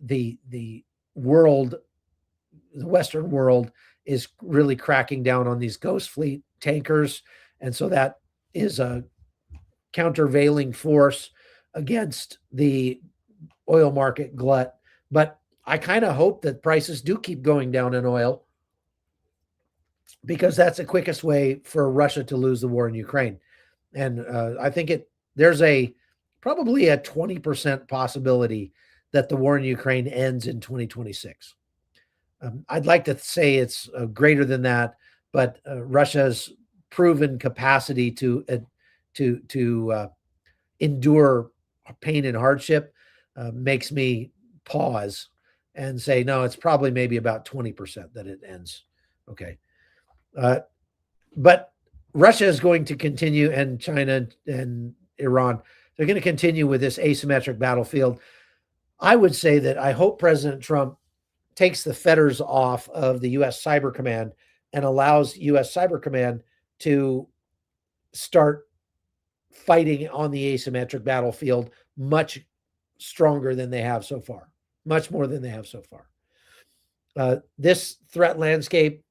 the world, the Western world, is really cracking down on these ghost fleet tankers, and so that is a countervailing force against the oil market glut. But I kind of hope that prices do keep going down in oil, because that's the quickest way for Russia to lose the war in Ukraine. And I think there's probably a 20% possibility that the war in Ukraine ends in 2026. I'd like to say it's greater than that, but Russia's proven capacity to endure pain and hardship makes me pause and say, no, it's probably maybe about 20% that it ends. Okay. But Russia is going to continue, and China and Iran, they're going to continue with this asymmetric battlefield. I would say that I hope President Trump takes the fetters off of the U.S. Cyber Command and allows U.S. Cyber Command to start fighting on the asymmetric battlefield much stronger than they have so far, much more than they have so far. This threat landscape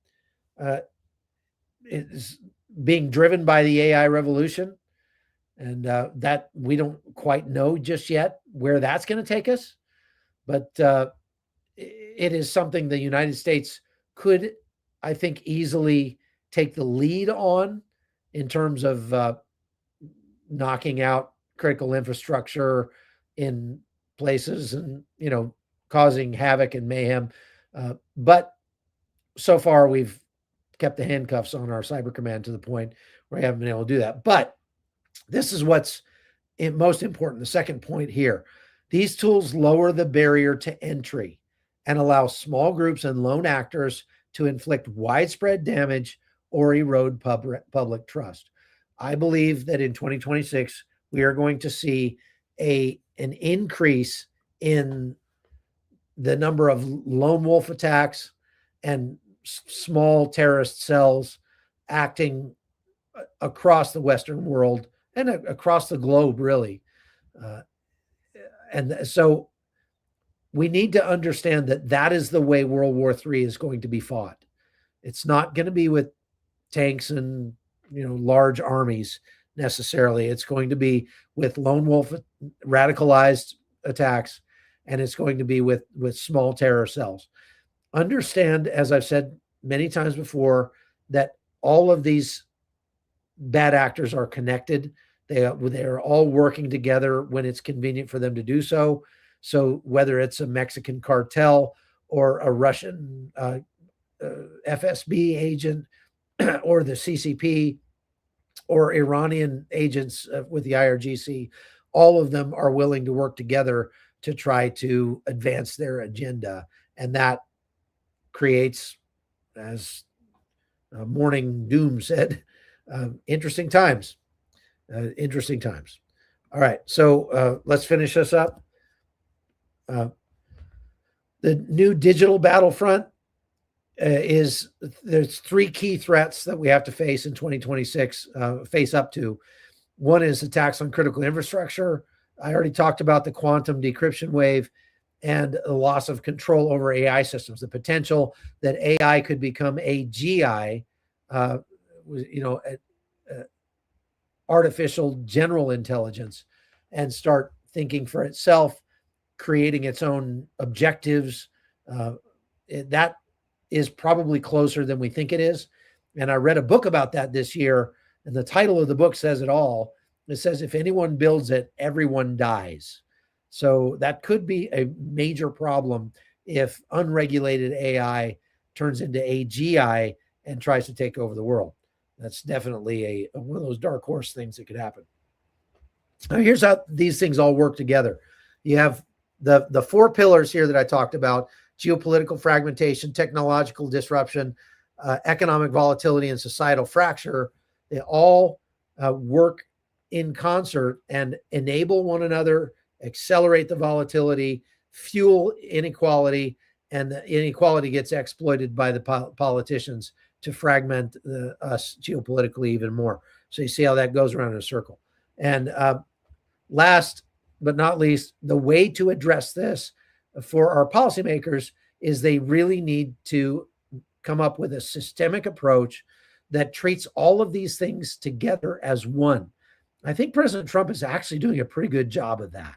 is being driven by the AI revolution, and that we don't quite know just yet where that's going to take us, but it is something the United States could, I think, easily take the lead on in terms of knocking out critical infrastructure in places and, causing havoc and mayhem. But so far, we've kept the handcuffs on our cyber command to the point where we haven't been able to do that. But this is what's most important. The second point here: these tools lower the barrier to entry and allow small groups and lone actors to inflict widespread damage or erode public trust. I believe that in 2026, we are going to see an increase in the number of lone wolf attacks and small terrorist cells acting across the Western world and across the globe, really. And so we need to understand that is the way World War III is going to be fought. It's not going to be with tanks and large armies necessarily. It's going to be with lone wolf radicalized attacks, and it's going to be with small terror cells. Understand, as I've said many times before, that all of these bad actors are connected. They are all working together when it's convenient for them to do so. So whether it's a Mexican cartel or a Russian FSB agent or the CCP or Iranian agents with the IRGC, all of them are willing to work together to try to advance their agenda. And that creates, as Morning Doom said, interesting times. Interesting times. All right, so let's finish this up. The new digital battlefront there's three key threats that we have to face in 2026, face up to. One is attacks on critical infrastructure. I already talked about the quantum decryption wave and the loss of control over AI systems, the potential that AI could become AGI, artificial general intelligence, and start thinking for itself, creating its own objectives. That is probably closer than we think it is. And I read a book about that this year, and the title of the book says it all. It says, if anyone builds it, everyone dies. So that could be a major problem if unregulated AI turns into AGI and tries to take over the world. That's definitely one of those dark horse things that could happen. Now, here's how these things all work together. You have the four pillars here that I talked about: geopolitical fragmentation, technological disruption, economic volatility, and societal fracture. They all work in concert and enable one another, accelerate the volatility, fuel inequality, and the inequality gets exploited by the politicians to fragment us geopolitically even more. So you see how that goes around in a circle. And last but not least, the way to address this for our policymakers is they really need to come up with a systemic approach that treats all of these things together as one. I think President Trump is actually doing a pretty good job of that.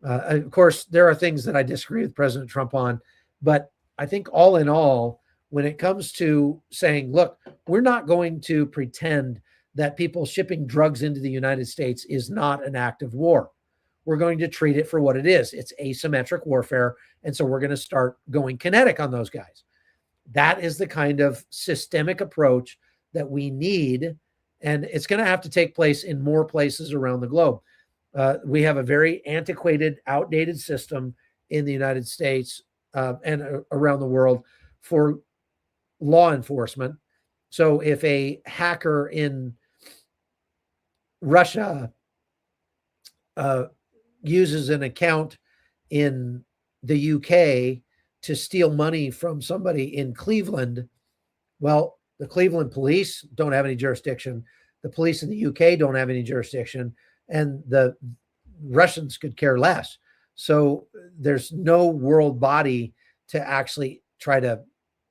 Of course, there are things that I disagree with President Trump on, but I think all in all, when it comes to saying, look, we're not going to pretend that people shipping drugs into the United States is not an act of war. We're going to treat it for what it is. It's asymmetric warfare. And so we're going to start going kinetic on those guys. That is the kind of systemic approach that we need. And it's going to have to take place in more places around the globe. We have a very antiquated, outdated system in the United States and around the world for law enforcement. So if a hacker in Russia uses an account in the UK to steal money from somebody in Cleveland, well, the Cleveland police don't have any jurisdiction. The police in the UK don't have any jurisdiction, and the Russians could care less. So there's no world body to actually try to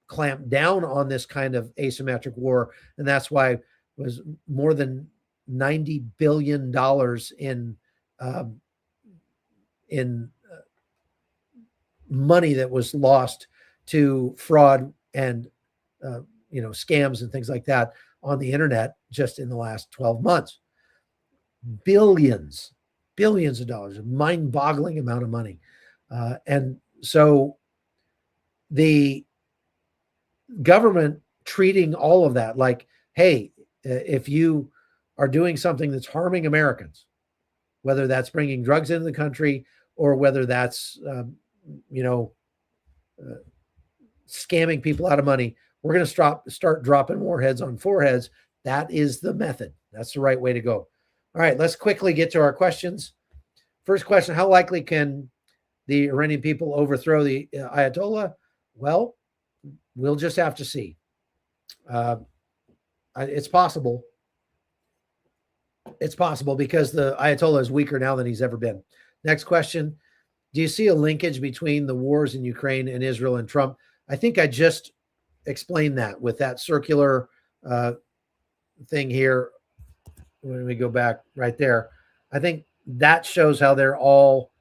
clamp down on this kind of asymmetric war. And that's why it was more than $90 billion in money that was lost to fraud and scams and things like that on the internet just in the last 12 months. Billions of dollars, a mind-boggling amount of money. And so the government treating all of that like, hey, if you are doing something that's harming Americans, whether that's bringing drugs into the country or whether that's, scamming people out of money, we're going to start dropping warheads on foreheads. That is the method. That's the right way to go. All right, let's quickly get to our questions. First question, how likely can the Iranian people overthrow the Ayatollah? Well, we'll just have to see. It's possible. It's possible because the Ayatollah is weaker now than he's ever been. Next question, do you see a linkage between the wars in Ukraine and Israel and Trump? I think I just explained that with that circular thing here. When we go back right there, I think that shows how they're all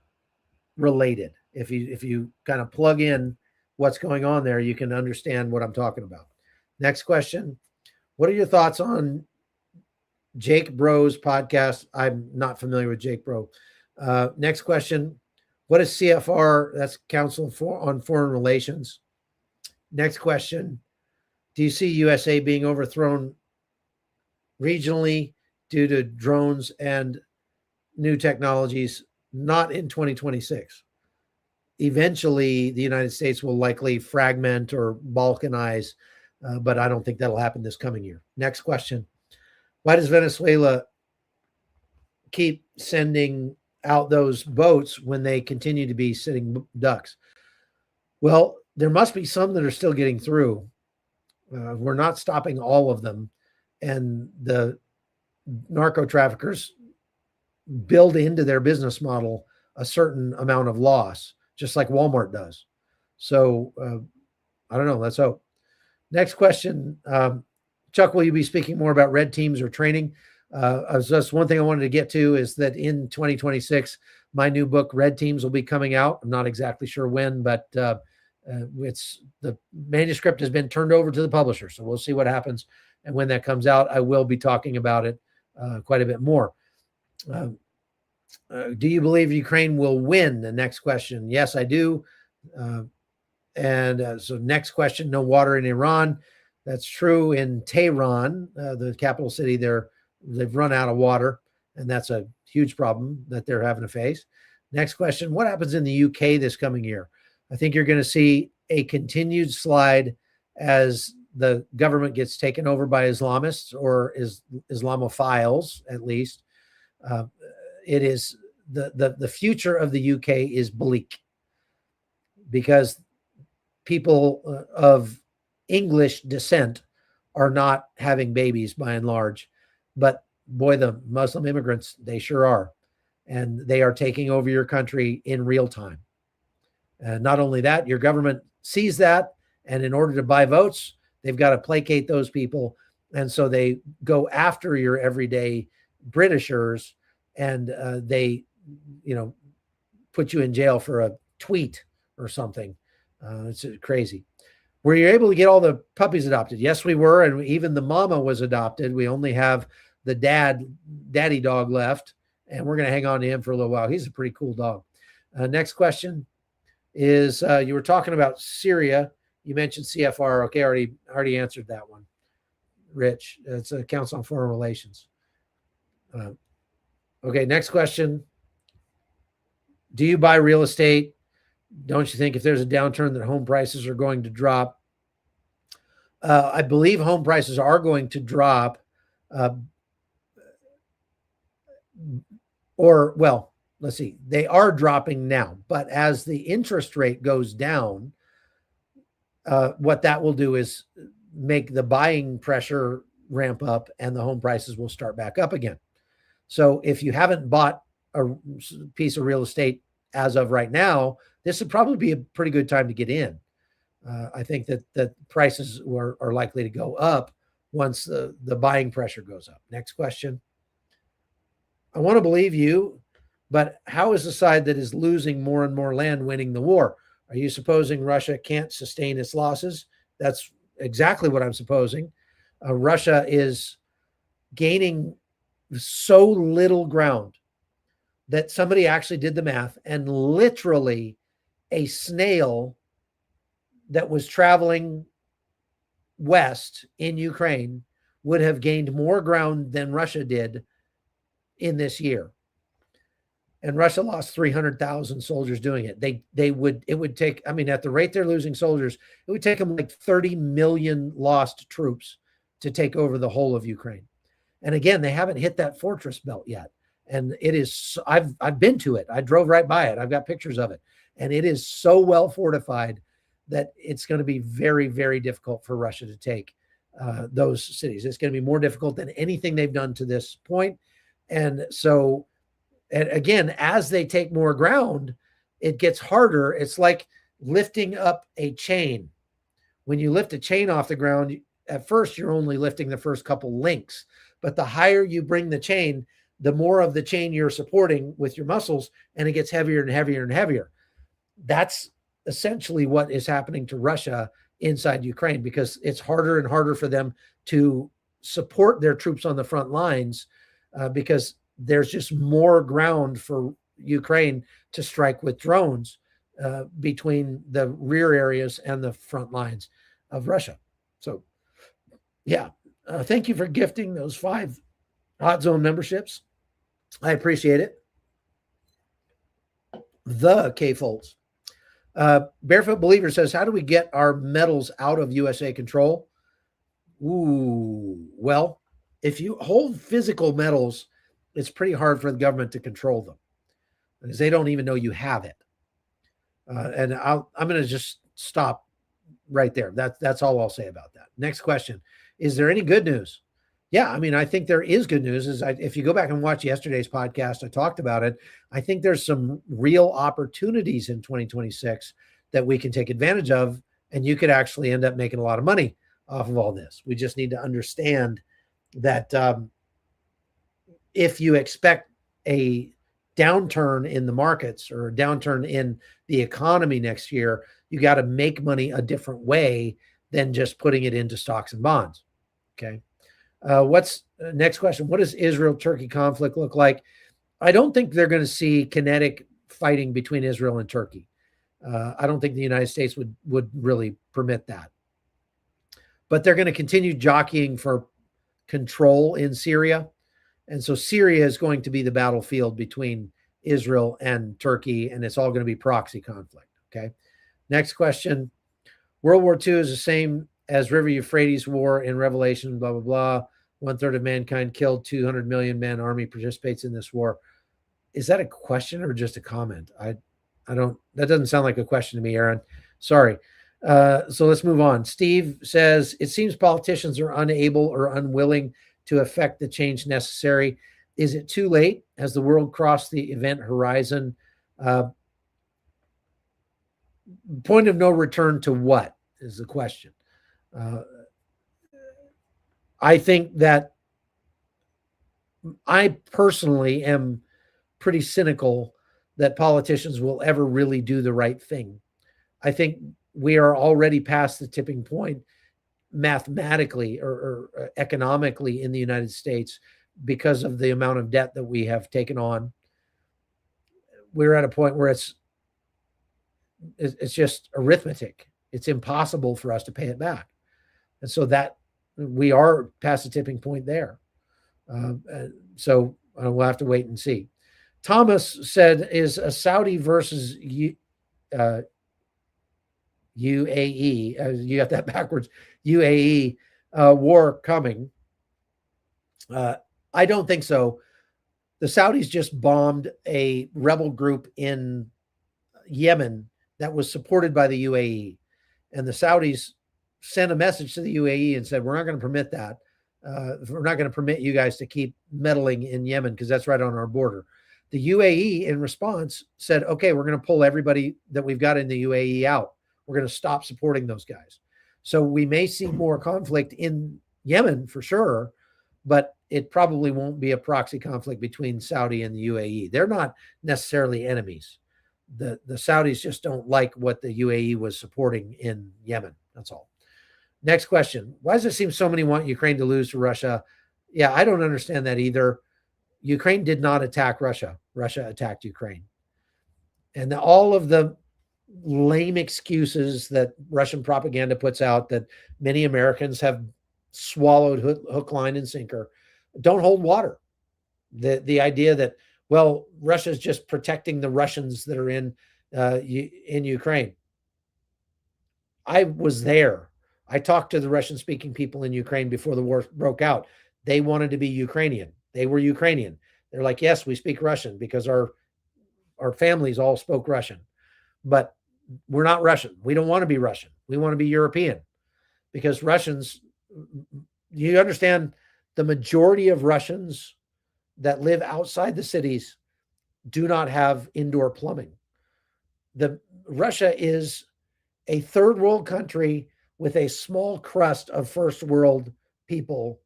related. If you kind of plug in what's going on there, you can understand what I'm talking about. Next question. What are your thoughts on Jake Bro's podcast? I'm not familiar with Jake Bro. Next question. What is CFR? That's Council on Foreign Relations. Next question. Do you see USA being overthrown regionally due to drones and new technologies? Not in 2026. Eventually, the United States will likely fragment or balkanize, but I don't think that'll happen this coming year. Next question. Why does Venezuela keep sending out those boats when they continue to be sitting ducks? Well, there must be some that are still getting through. We're not stopping all of them. And the narco traffickers build into their business model a certain amount of loss, just like Walmart does. So I don't know. Let's hope. Next question. Chuck, will you be speaking more about red teams or training? Just one thing I wanted to get to is that in 2026, my new book, Red Teams, will be coming out. I'm not exactly sure when, but it's the manuscript has been turned over to the publisher. So we'll see what happens. And when that comes out, I will be talking about it quite a bit more. Do you believe Ukraine will win? The next question. Yes, I do. So next question, no water in Iran. That's true in Tehran, the capital city there. They've run out of water, and that's a huge problem that they're having to face. Next question, what happens in the UK this coming year? I think you're going to see a continued slide as the government gets taken over by Islamists or Islamophiles, at least. It is the future of the UK is bleak because people of English descent are not having babies by and large. But boy, the Muslim immigrants, they sure are. And they are taking over your country in real time. Not only that, your government sees that, and in order to buy votes, they've got to placate those people. And so they go after your everyday Britishers, and they, put you in jail for a tweet or something. It's crazy. Were you able to get all the puppies adopted? Yes, we were. And even the mama was adopted. We only have the daddy dog left, and we're going to hang on to him for a little while. He's a pretty cool dog. Next question is, you were talking about Syria. You mentioned CFR. Okay, already answered that one. Rich, it's a Council on Foreign Relations. Okay, next question. Do you buy real estate? Don't you think if there's a downturn that home prices are going to drop? I believe home prices are going to drop. Let's see. They are dropping now, but as the interest rate goes down, what that will do is make the buying pressure ramp up, and the home prices will start back up again. So if you haven't bought a piece of real estate as of right now, this would probably be a pretty good time to get in. I think that prices are likely to go up once the buying pressure goes up. Next question. I want to believe you, but how is the side that is losing more and more land winning the war? Are you supposing Russia can't sustain its losses? That's exactly what I'm supposing. Russia is gaining so little ground that somebody actually did the math, and literally a snail that was traveling west in Ukraine would have gained more ground than Russia did in this year. And Russia lost 300,000 soldiers doing it. It would take, at the rate they're losing soldiers, it would take them like 30 million lost troops to take over the whole of Ukraine. And again, they haven't hit that fortress belt yet. And it is, I've been to it. I drove right by it. I've got pictures of it. And it is so well fortified that it's going to be very, very difficult for Russia to take those cities. It's going to be more difficult than anything they've done to this point. And so, and again, as they take more ground, it gets harder. It's like lifting up a chain. When you lift a chain off the ground, at first you're only lifting the first couple links, but the higher you bring the chain, the more of the chain you're supporting with your muscles, and it gets heavier and heavier and heavier. That's essentially what is happening to Russia inside Ukraine, because it's harder and harder for them to support their troops on the front lines because there's just more ground for Ukraine to strike with drones between the rear areas and the front lines of Russia. So, yeah, thank you for gifting those 5 Hot Zone memberships. I appreciate it. The K Folds. Barefoot Believer says, how do we get our metals out of USA control? Ooh, well, if you hold physical metals, it's pretty hard for the government to control them because they don't even know you have it. And I'm going to just stop right there. That's all I'll say about that. Next question. Is there any good news? Yeah, I think there is good news. If you go back and watch yesterday's podcast, I talked about it. I think there's some real opportunities in 2026 that we can take advantage of, and you could actually end up making a lot of money off of all this. We just need to understand that if you expect a downturn in the markets or a downturn in the economy next year, you got to make money a different way than just putting it into stocks and bonds. Okay. What's next question? What does Israel-Turkey conflict look like? I don't think they're going to see kinetic fighting between Israel and Turkey. I don't think the United States would really permit that. But they're going to continue jockeying for control in Syria. And so Syria is going to be the battlefield between Israel and Turkey, and it's all going to be proxy conflict. Okay. Next question. World War II is the same as River Euphrates War in Revelation, blah, blah, blah. 1/3 of mankind killed, 200 million man army participates in this war. Is that a question or just a comment? That doesn't sound like a question to me, Aaron. Sorry. So let's move on. Steve says, it seems politicians are unable or unwilling to affect the change necessary. Is it too late? Has the world crossed the event horizon? point of no return to what is the question. I think that I personally am pretty cynical that politicians will ever really do the right thing. I think we are already past the tipping point mathematically or economically in the United States because of the amount of debt that we have taken on. We're at a point where it's just arithmetic. It's impossible for us to pay it back. And so that we are past the tipping point there. So we'll have to wait and see. Thomas said, is a Saudi versus UAE, you got that backwards, UAE war coming? I don't think so. The Saudis just bombed a rebel group in Yemen that was supported by the UAE. And the Saudis sent a message to the UAE and said, we're not going to permit that. We're not going to permit you guys to keep meddling in Yemen because that's right on our border. The UAE, in response, said, okay, we're going to pull everybody that we've got in the UAE out. We're going to stop supporting those guys. So we may see more conflict in Yemen for sure, but it probably won't be a proxy conflict between Saudi and the UAE. They're not necessarily enemies. The Saudis just don't like what the UAE was supporting in Yemen. That's all. Next question. Why does it seem so many want Ukraine to lose to Russia? Yeah, I don't understand that either. Ukraine did not attack Russia. Russia attacked Ukraine. And all of the lame excuses that Russian propaganda puts out that many Americans have swallowed hook, line, and sinker don't hold water. The idea that, well, Russia's just protecting the Russians that are in Ukraine. I was there. I talked to the Russian-speaking people in Ukraine before the war broke out. They wanted to be Ukrainian. They were Ukrainian. They're like, yes, we speak Russian because our families all spoke Russian. But we're not Russian. We don't want to be Russian. We want to be European because Russians, you understand, the majority of Russians that live outside the cities do not have indoor plumbing. Russia is a third world country with a small crust of first world people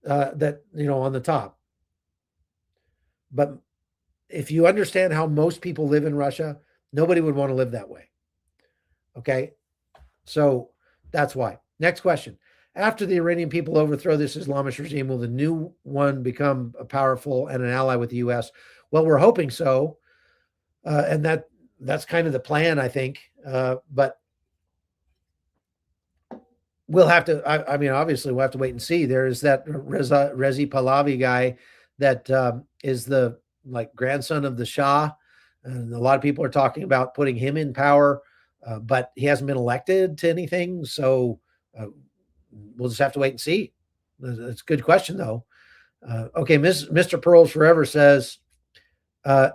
that, on the top. But if you understand how most people live in Russia, nobody would want to live that way. Okay. So that's why. Next question. After the Iranian people overthrow this Islamist regime, will the new one become a powerful and an ally with the U.S.? Well, we're hoping so. And that's kind of the plan, I think. But we'll have to, obviously we'll have to wait and see. There is that Reza Pahlavi guy that is the grandson of the Shah. And a lot of people are talking about putting him in power, but he hasn't been elected to anything. So we'll just have to wait and see. It's a good question, though. Okay, Mr. Pearls Forever says,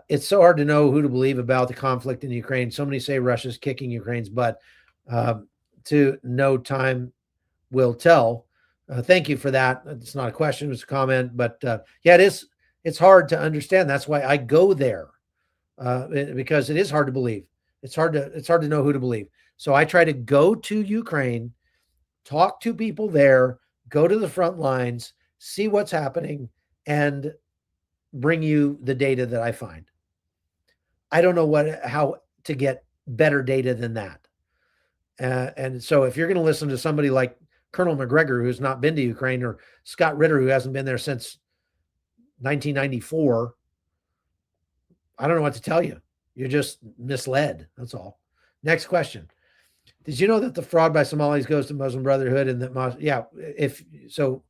it's so hard to know who to believe about the conflict in Ukraine. So many say Russia's kicking Ukraine's butt. To no time will tell. Thank you for that. It's not a question, it's a comment. But yeah, it's hard to understand. That's why I go there, because it is hard to believe. It's hard to know who to believe. So I try to go to Ukraine, talk to people there, go to the front lines, see what's happening, and bring you the data that I find. I don't know how to get better data than that. And so if you're going to listen to somebody like Colonel McGregor, who's not been to Ukraine, or Scott Ritter, who hasn't been there since 1994, I don't know what to tell you. You're just misled. That's all. Next question. Did you know that the fraud by Somalis goes to Muslim Brotherhood and that, yeah, if so,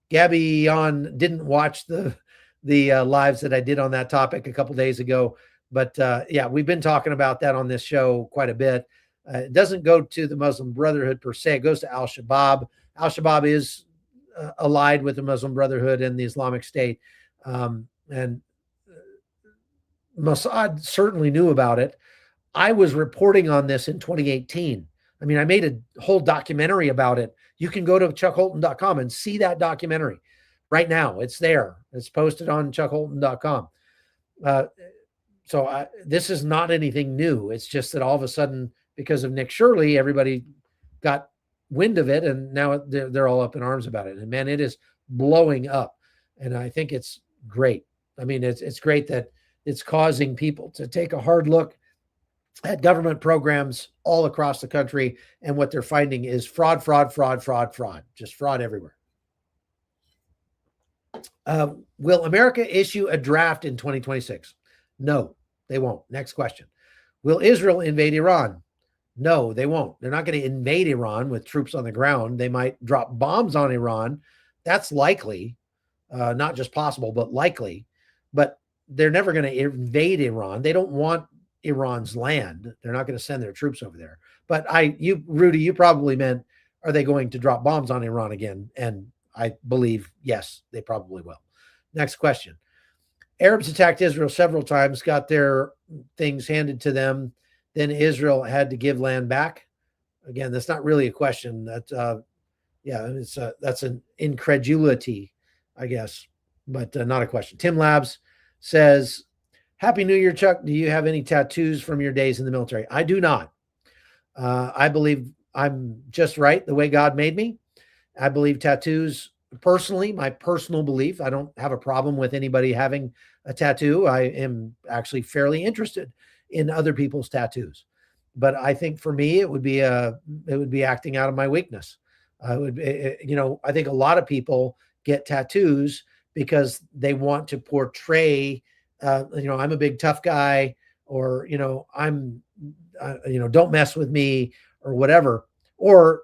Gabby on didn't watch the lives that I did on that topic a couple days ago, but yeah, we've been talking about that on this show quite a bit. It doesn't go to the Muslim Brotherhood per se. It goes to Al-Shabaab. Al-Shabaab is allied with the Muslim Brotherhood and the Islamic State. And Mossad certainly knew about it. I was reporting on this in 2018. I mean, I made a whole documentary about it. You can go to chuckholton.com and see that documentary right now. It's there. It's posted on chuckholton.com. So this is not anything new. It's just that all of a sudden because of Nick Shirley, everybody got wind of it, and now they're all up in arms about it. And man, it is blowing up, and I think it's great. I mean, it's great that it's causing people to take a hard look at government programs all across the country, and what they're finding is fraud, just fraud everywhere. Will America issue a draft in 2026? No, they won't. Next question. Will Israel invade Iran? No, they won't. They're not going to invade Iran with troops on the ground. They might drop bombs on Iran. That's likely, not just possible, but likely. But they're never going to invade Iran. They don't want Iran's land. They're not going to send their troops over there. But Rudy, you probably meant, are they going to drop bombs on Iran again? And I believe, yes, they probably will. Next question. Arabs attacked Israel several times, got their things handed to them. Then Israel had to give land back. Again, that's not really a question. That's an incredulity, I guess, but not a question. Tim Labs says, Happy New Year, Chuck. Do you have any tattoos from your days in the military? I do not. I believe I'm just right the way God made me. I believe tattoos, personally, my personal belief, I don't have a problem with anybody having a tattoo. I am actually fairly interested in other people's tattoos. But I think for me, it would be acting out of my weakness. I think a lot of people get tattoos because they want to portray, I'm a big tough guy, or, don't mess with me, or whatever. Or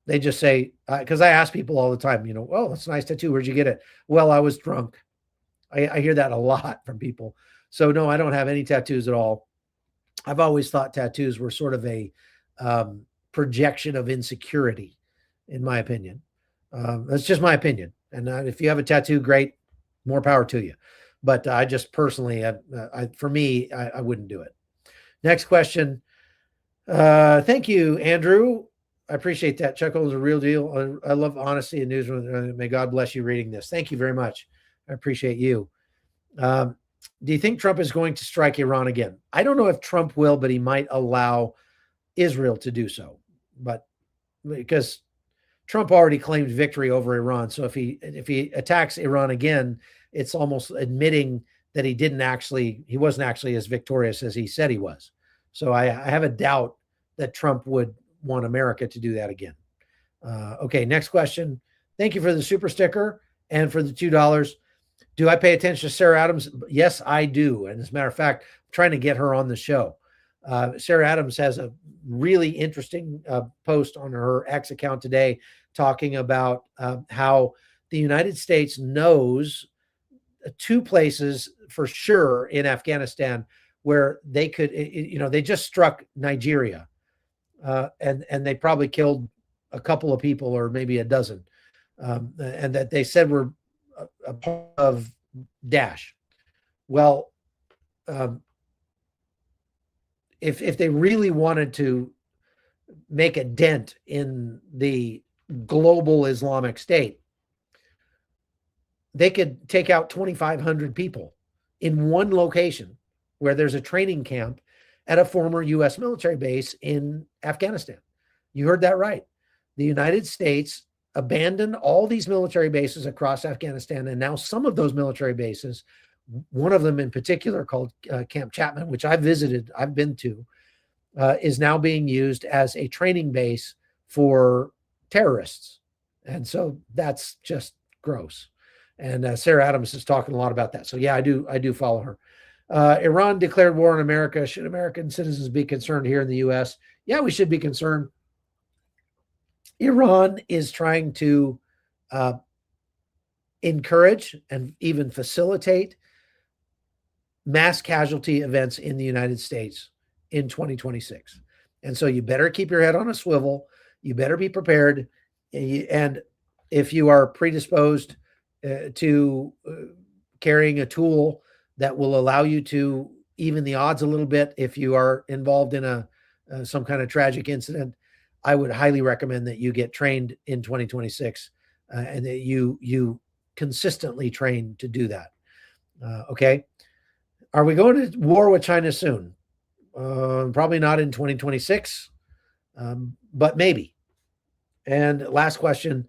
they just say, because I ask people all the time, oh, that's a nice tattoo. Where'd you get it? Well, I was drunk. I hear that a lot from people. So no, I don't have any tattoos at all. I've always thought tattoos were sort of a projection of insecurity, in my opinion. That's just my opinion. And if you have a tattoo, great, more power to you. But I just personally, for me, I wouldn't do it. Next question. Thank you, Andrew. I appreciate that. Chuckle is a real deal. I love honesty in newsroom. May God bless you reading this. Thank you very much. I appreciate you. Do you think Trump is going to strike Iran again? I don't know if Trump will, but he might allow Israel to do so. But because Trump already claimed victory over Iran, so if he attacks Iran again, it's almost admitting that he wasn't actually as victorious as he said he was. So I have a doubt that Trump would want America to do that again. Okay, next question. Thank you for the super sticker and for the $2. Do I pay attention to Sarah Adams? Yes, I do. And as a matter of fact, I'm trying to get her on the show. Sarah Adams has a really interesting post on her X account today talking about how the United States knows two places for sure in Afghanistan where they could, they just struck Nigeria, and they probably killed a couple of people or maybe a dozen, and that they said were a part of Daesh. Well, if they really wanted to make a dent in the global Islamic State, they could take out 2,500 people in one location where there's a training camp at a former U.S. military base in Afghanistan. You heard that right. The United States abandoned all these military bases across Afghanistan, and now some of those military bases, one of them in particular called Camp Chapman, which I've been to, is now being used as a training base for terrorists. And so that's just gross. And Sarah Adams is talking a lot about that. So yeah, I do follow her. Iran declared war on America. Should American citizens be concerned here in the U.S.? Yeah, we should be concerned. Iran is trying to encourage and even facilitate mass casualty events in the United States in 2026. And so you better keep your head on a swivel. You better be prepared. And if you are predisposed to carrying a tool that will allow you to even the odds a little bit, if you are involved in some kind of tragic incident, I would highly recommend that you get trained in 2026 and that you consistently train to do that. Okay. Are we going to war with China soon? Probably not in 2026, but maybe. And last question,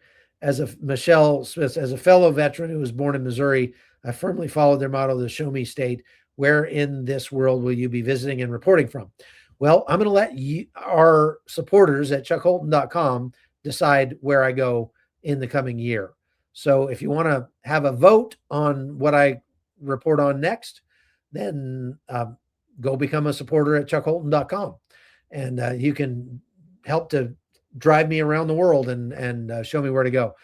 Michelle Smith, as a fellow veteran who was born in Missouri, I firmly followed their motto, the show me state. Where in this world will you be visiting and reporting from? Well, I'm going to let our supporters at chuckholton.com decide where I go in the coming year. So if you want to have a vote on what I report on next, then go become a supporter at chuckholton.com. And you can help to drive me around the world and show me where to go.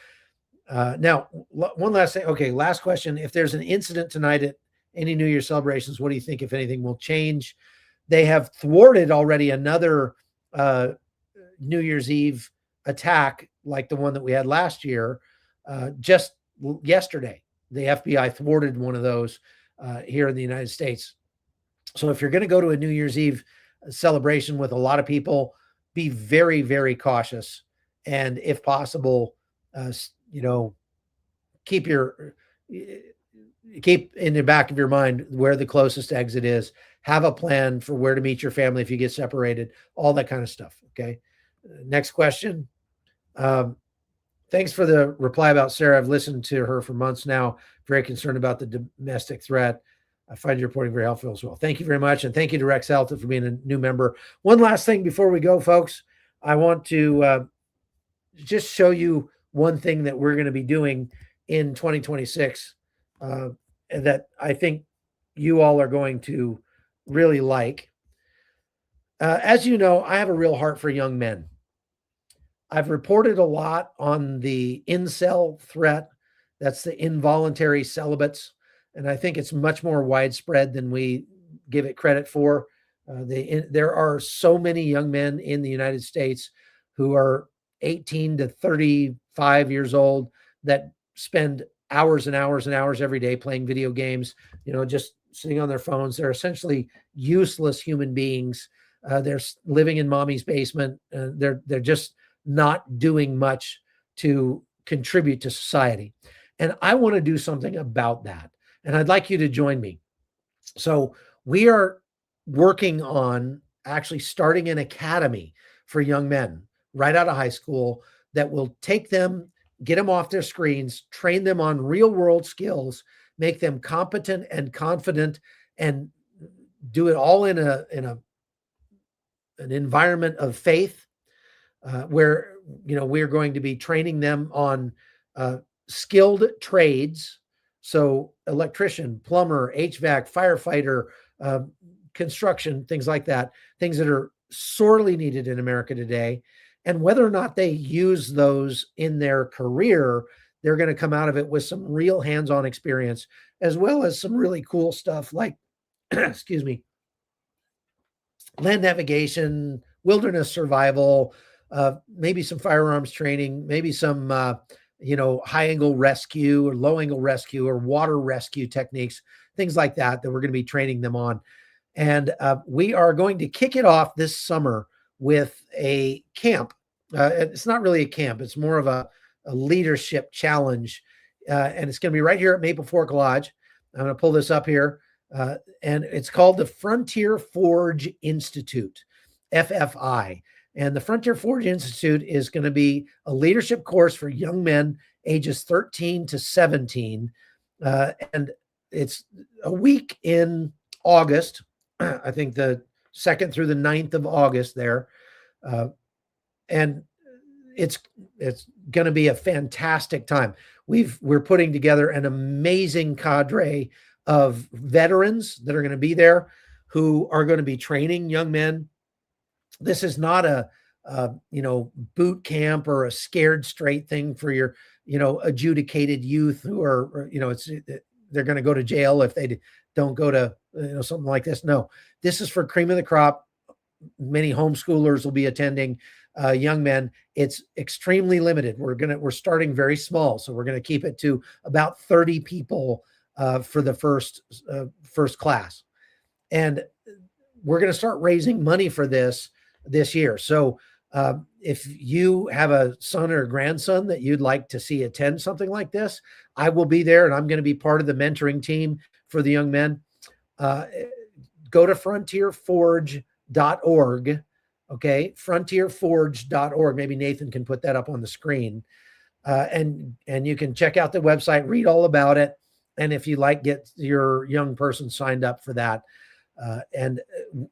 Now, one last thing. Okay, last question. If there's an incident tonight at any New Year's celebrations, what do you think, if anything, will change? They have thwarted already another New Year's Eve attack like the one that we had last year. Just yesterday, the FBI thwarted one of those here in the United States. So if you're going to go to a New Year's Eve celebration with a lot of people, be very, very cautious. And if possible, keep in the back of your mind where the closest exit is. Have a plan for where to meet your family if you get separated, all that kind of stuff. Okay. Next question. Thanks for the reply about Sarah. I've listened to her for months now. Very concerned about the domestic threat. I find your reporting very helpful as well. Thank you very much. And thank you to Rex Helton for being a new member. One last thing before we go, folks. I want to just show you one thing that we're going to be doing in 2026 that I think you all are going to really like. As you know, I have a real heart for young men. I've reported a lot on the incel threat. That's the involuntary celibates. And I think it's much more widespread than we give it credit for. There are so many young men in the United States who are 18 to 35 years old that spend hours and hours and hours every day playing video games, just sitting on their phones. They're essentially useless human beings. They're living in mommy's basement. They're just not doing much to contribute to society. And I want to do something about that. And I'd like you to join me. So we are working on actually starting an academy for young men right out of high school that will take them, get them off their screens, train them on real world skills, make them competent and confident, and do it all in an environment of faith, where we're going to be training them on skilled trades. So electrician, plumber, HVAC, firefighter, construction, things like that, things that are sorely needed in America today. And whether or not they use those in their career, they're going to come out of it with some real hands-on experience, as well as some really cool stuff like, excuse me, land navigation, wilderness survival, maybe some firearms training, maybe some, high angle rescue or low angle rescue or water rescue techniques, things like that we're going to be training them on. And we are going to kick it off this summer with a camp. It's not really a camp. It's more of a leadership challenge. And it's going to be right here at Maple Fork Lodge. I'm going to pull this up here. And it's called the Frontier Forge Institute, FFI. And the Frontier Forge Institute is going to be a leadership course for young men ages 13 to 17. And it's a week in August. I think the 2nd through the 9th of August there. And it's going to be a fantastic time. We're putting together an amazing cadre of veterans that are going to be there who are going to be training young men. This is not a boot camp or a scared straight thing for your, adjudicated youth who are, they're going to go to jail if they don't go to, something like this. No, this is for cream of the crop. Many homeschoolers will be attending, young men. It's extremely limited. We're starting very small. So we're going to keep it to about 30 people for the first class. And we're going to start raising money for this year. So if you have a son or a grandson that you'd like to see attend something like this, I will be there, and I'm going to be part of the mentoring team for the young men. Go to frontierforge.com Okay, frontierforge.org. Maybe Nathan can put that up on the screen. And you can check out the website, read all about it. And if you like, get your young person signed up for that. And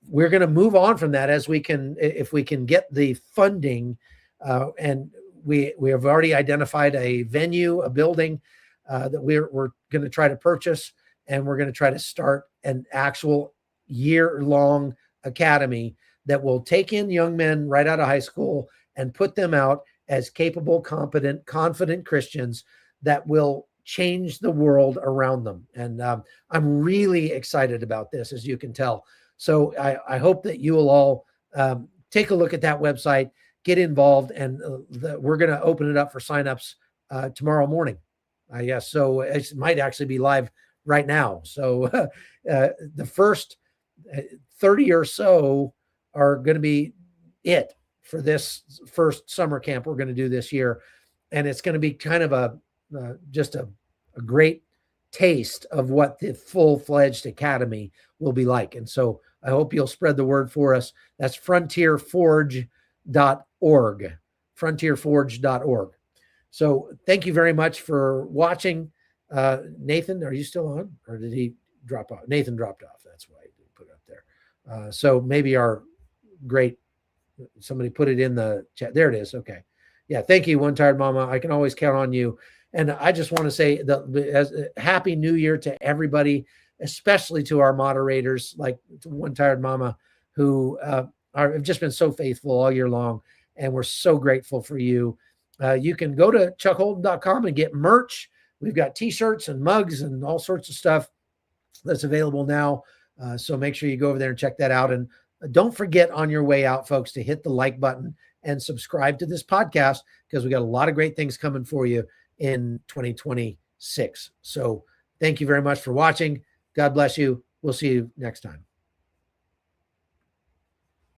we're going to move on from that as we can, if we can get the funding. And we have already identified a venue, a building that we're going to try to purchase, and we're going to try to start an actual year-long academy that will take in young men right out of high school and put them out as capable, competent, confident Christians that will change the world around them. And I'm really excited about this, as you can tell. So I hope that you will all take a look at that website, get involved, and we're going to open it up for signups tomorrow morning. Yes, so it might actually be live right now. So the first 30 or so are going to be it for this first summer camp we're going to do this year. And it's going to be kind of just a great taste of what the full-fledged academy will be like. And so I hope you'll spread the word for us. That's frontierforge.org, frontierforge.org. So thank you very much for watching. Nathan, are you still on, or did he drop off? Nathan dropped off. That's why I didn't put it up there. So maybe our great, somebody put it in the chat. There it is. Okay. Yeah. Thank you, One Tired Mama. I can always count on you. And I just want to say that happy New Year to everybody, especially to our moderators, like One Tired Mama, who have just been so faithful all year long. And we're so grateful for you. You can go to chuckholden.com and get merch. We've got t-shirts and mugs and all sorts of stuff that's available now. So make sure you go over there and check that out. And don't forget on your way out, folks, to hit the like button and subscribe to this podcast, because we got a lot of great things coming for you in 2026. So thank you very much for watching. God bless you. We'll see you next time.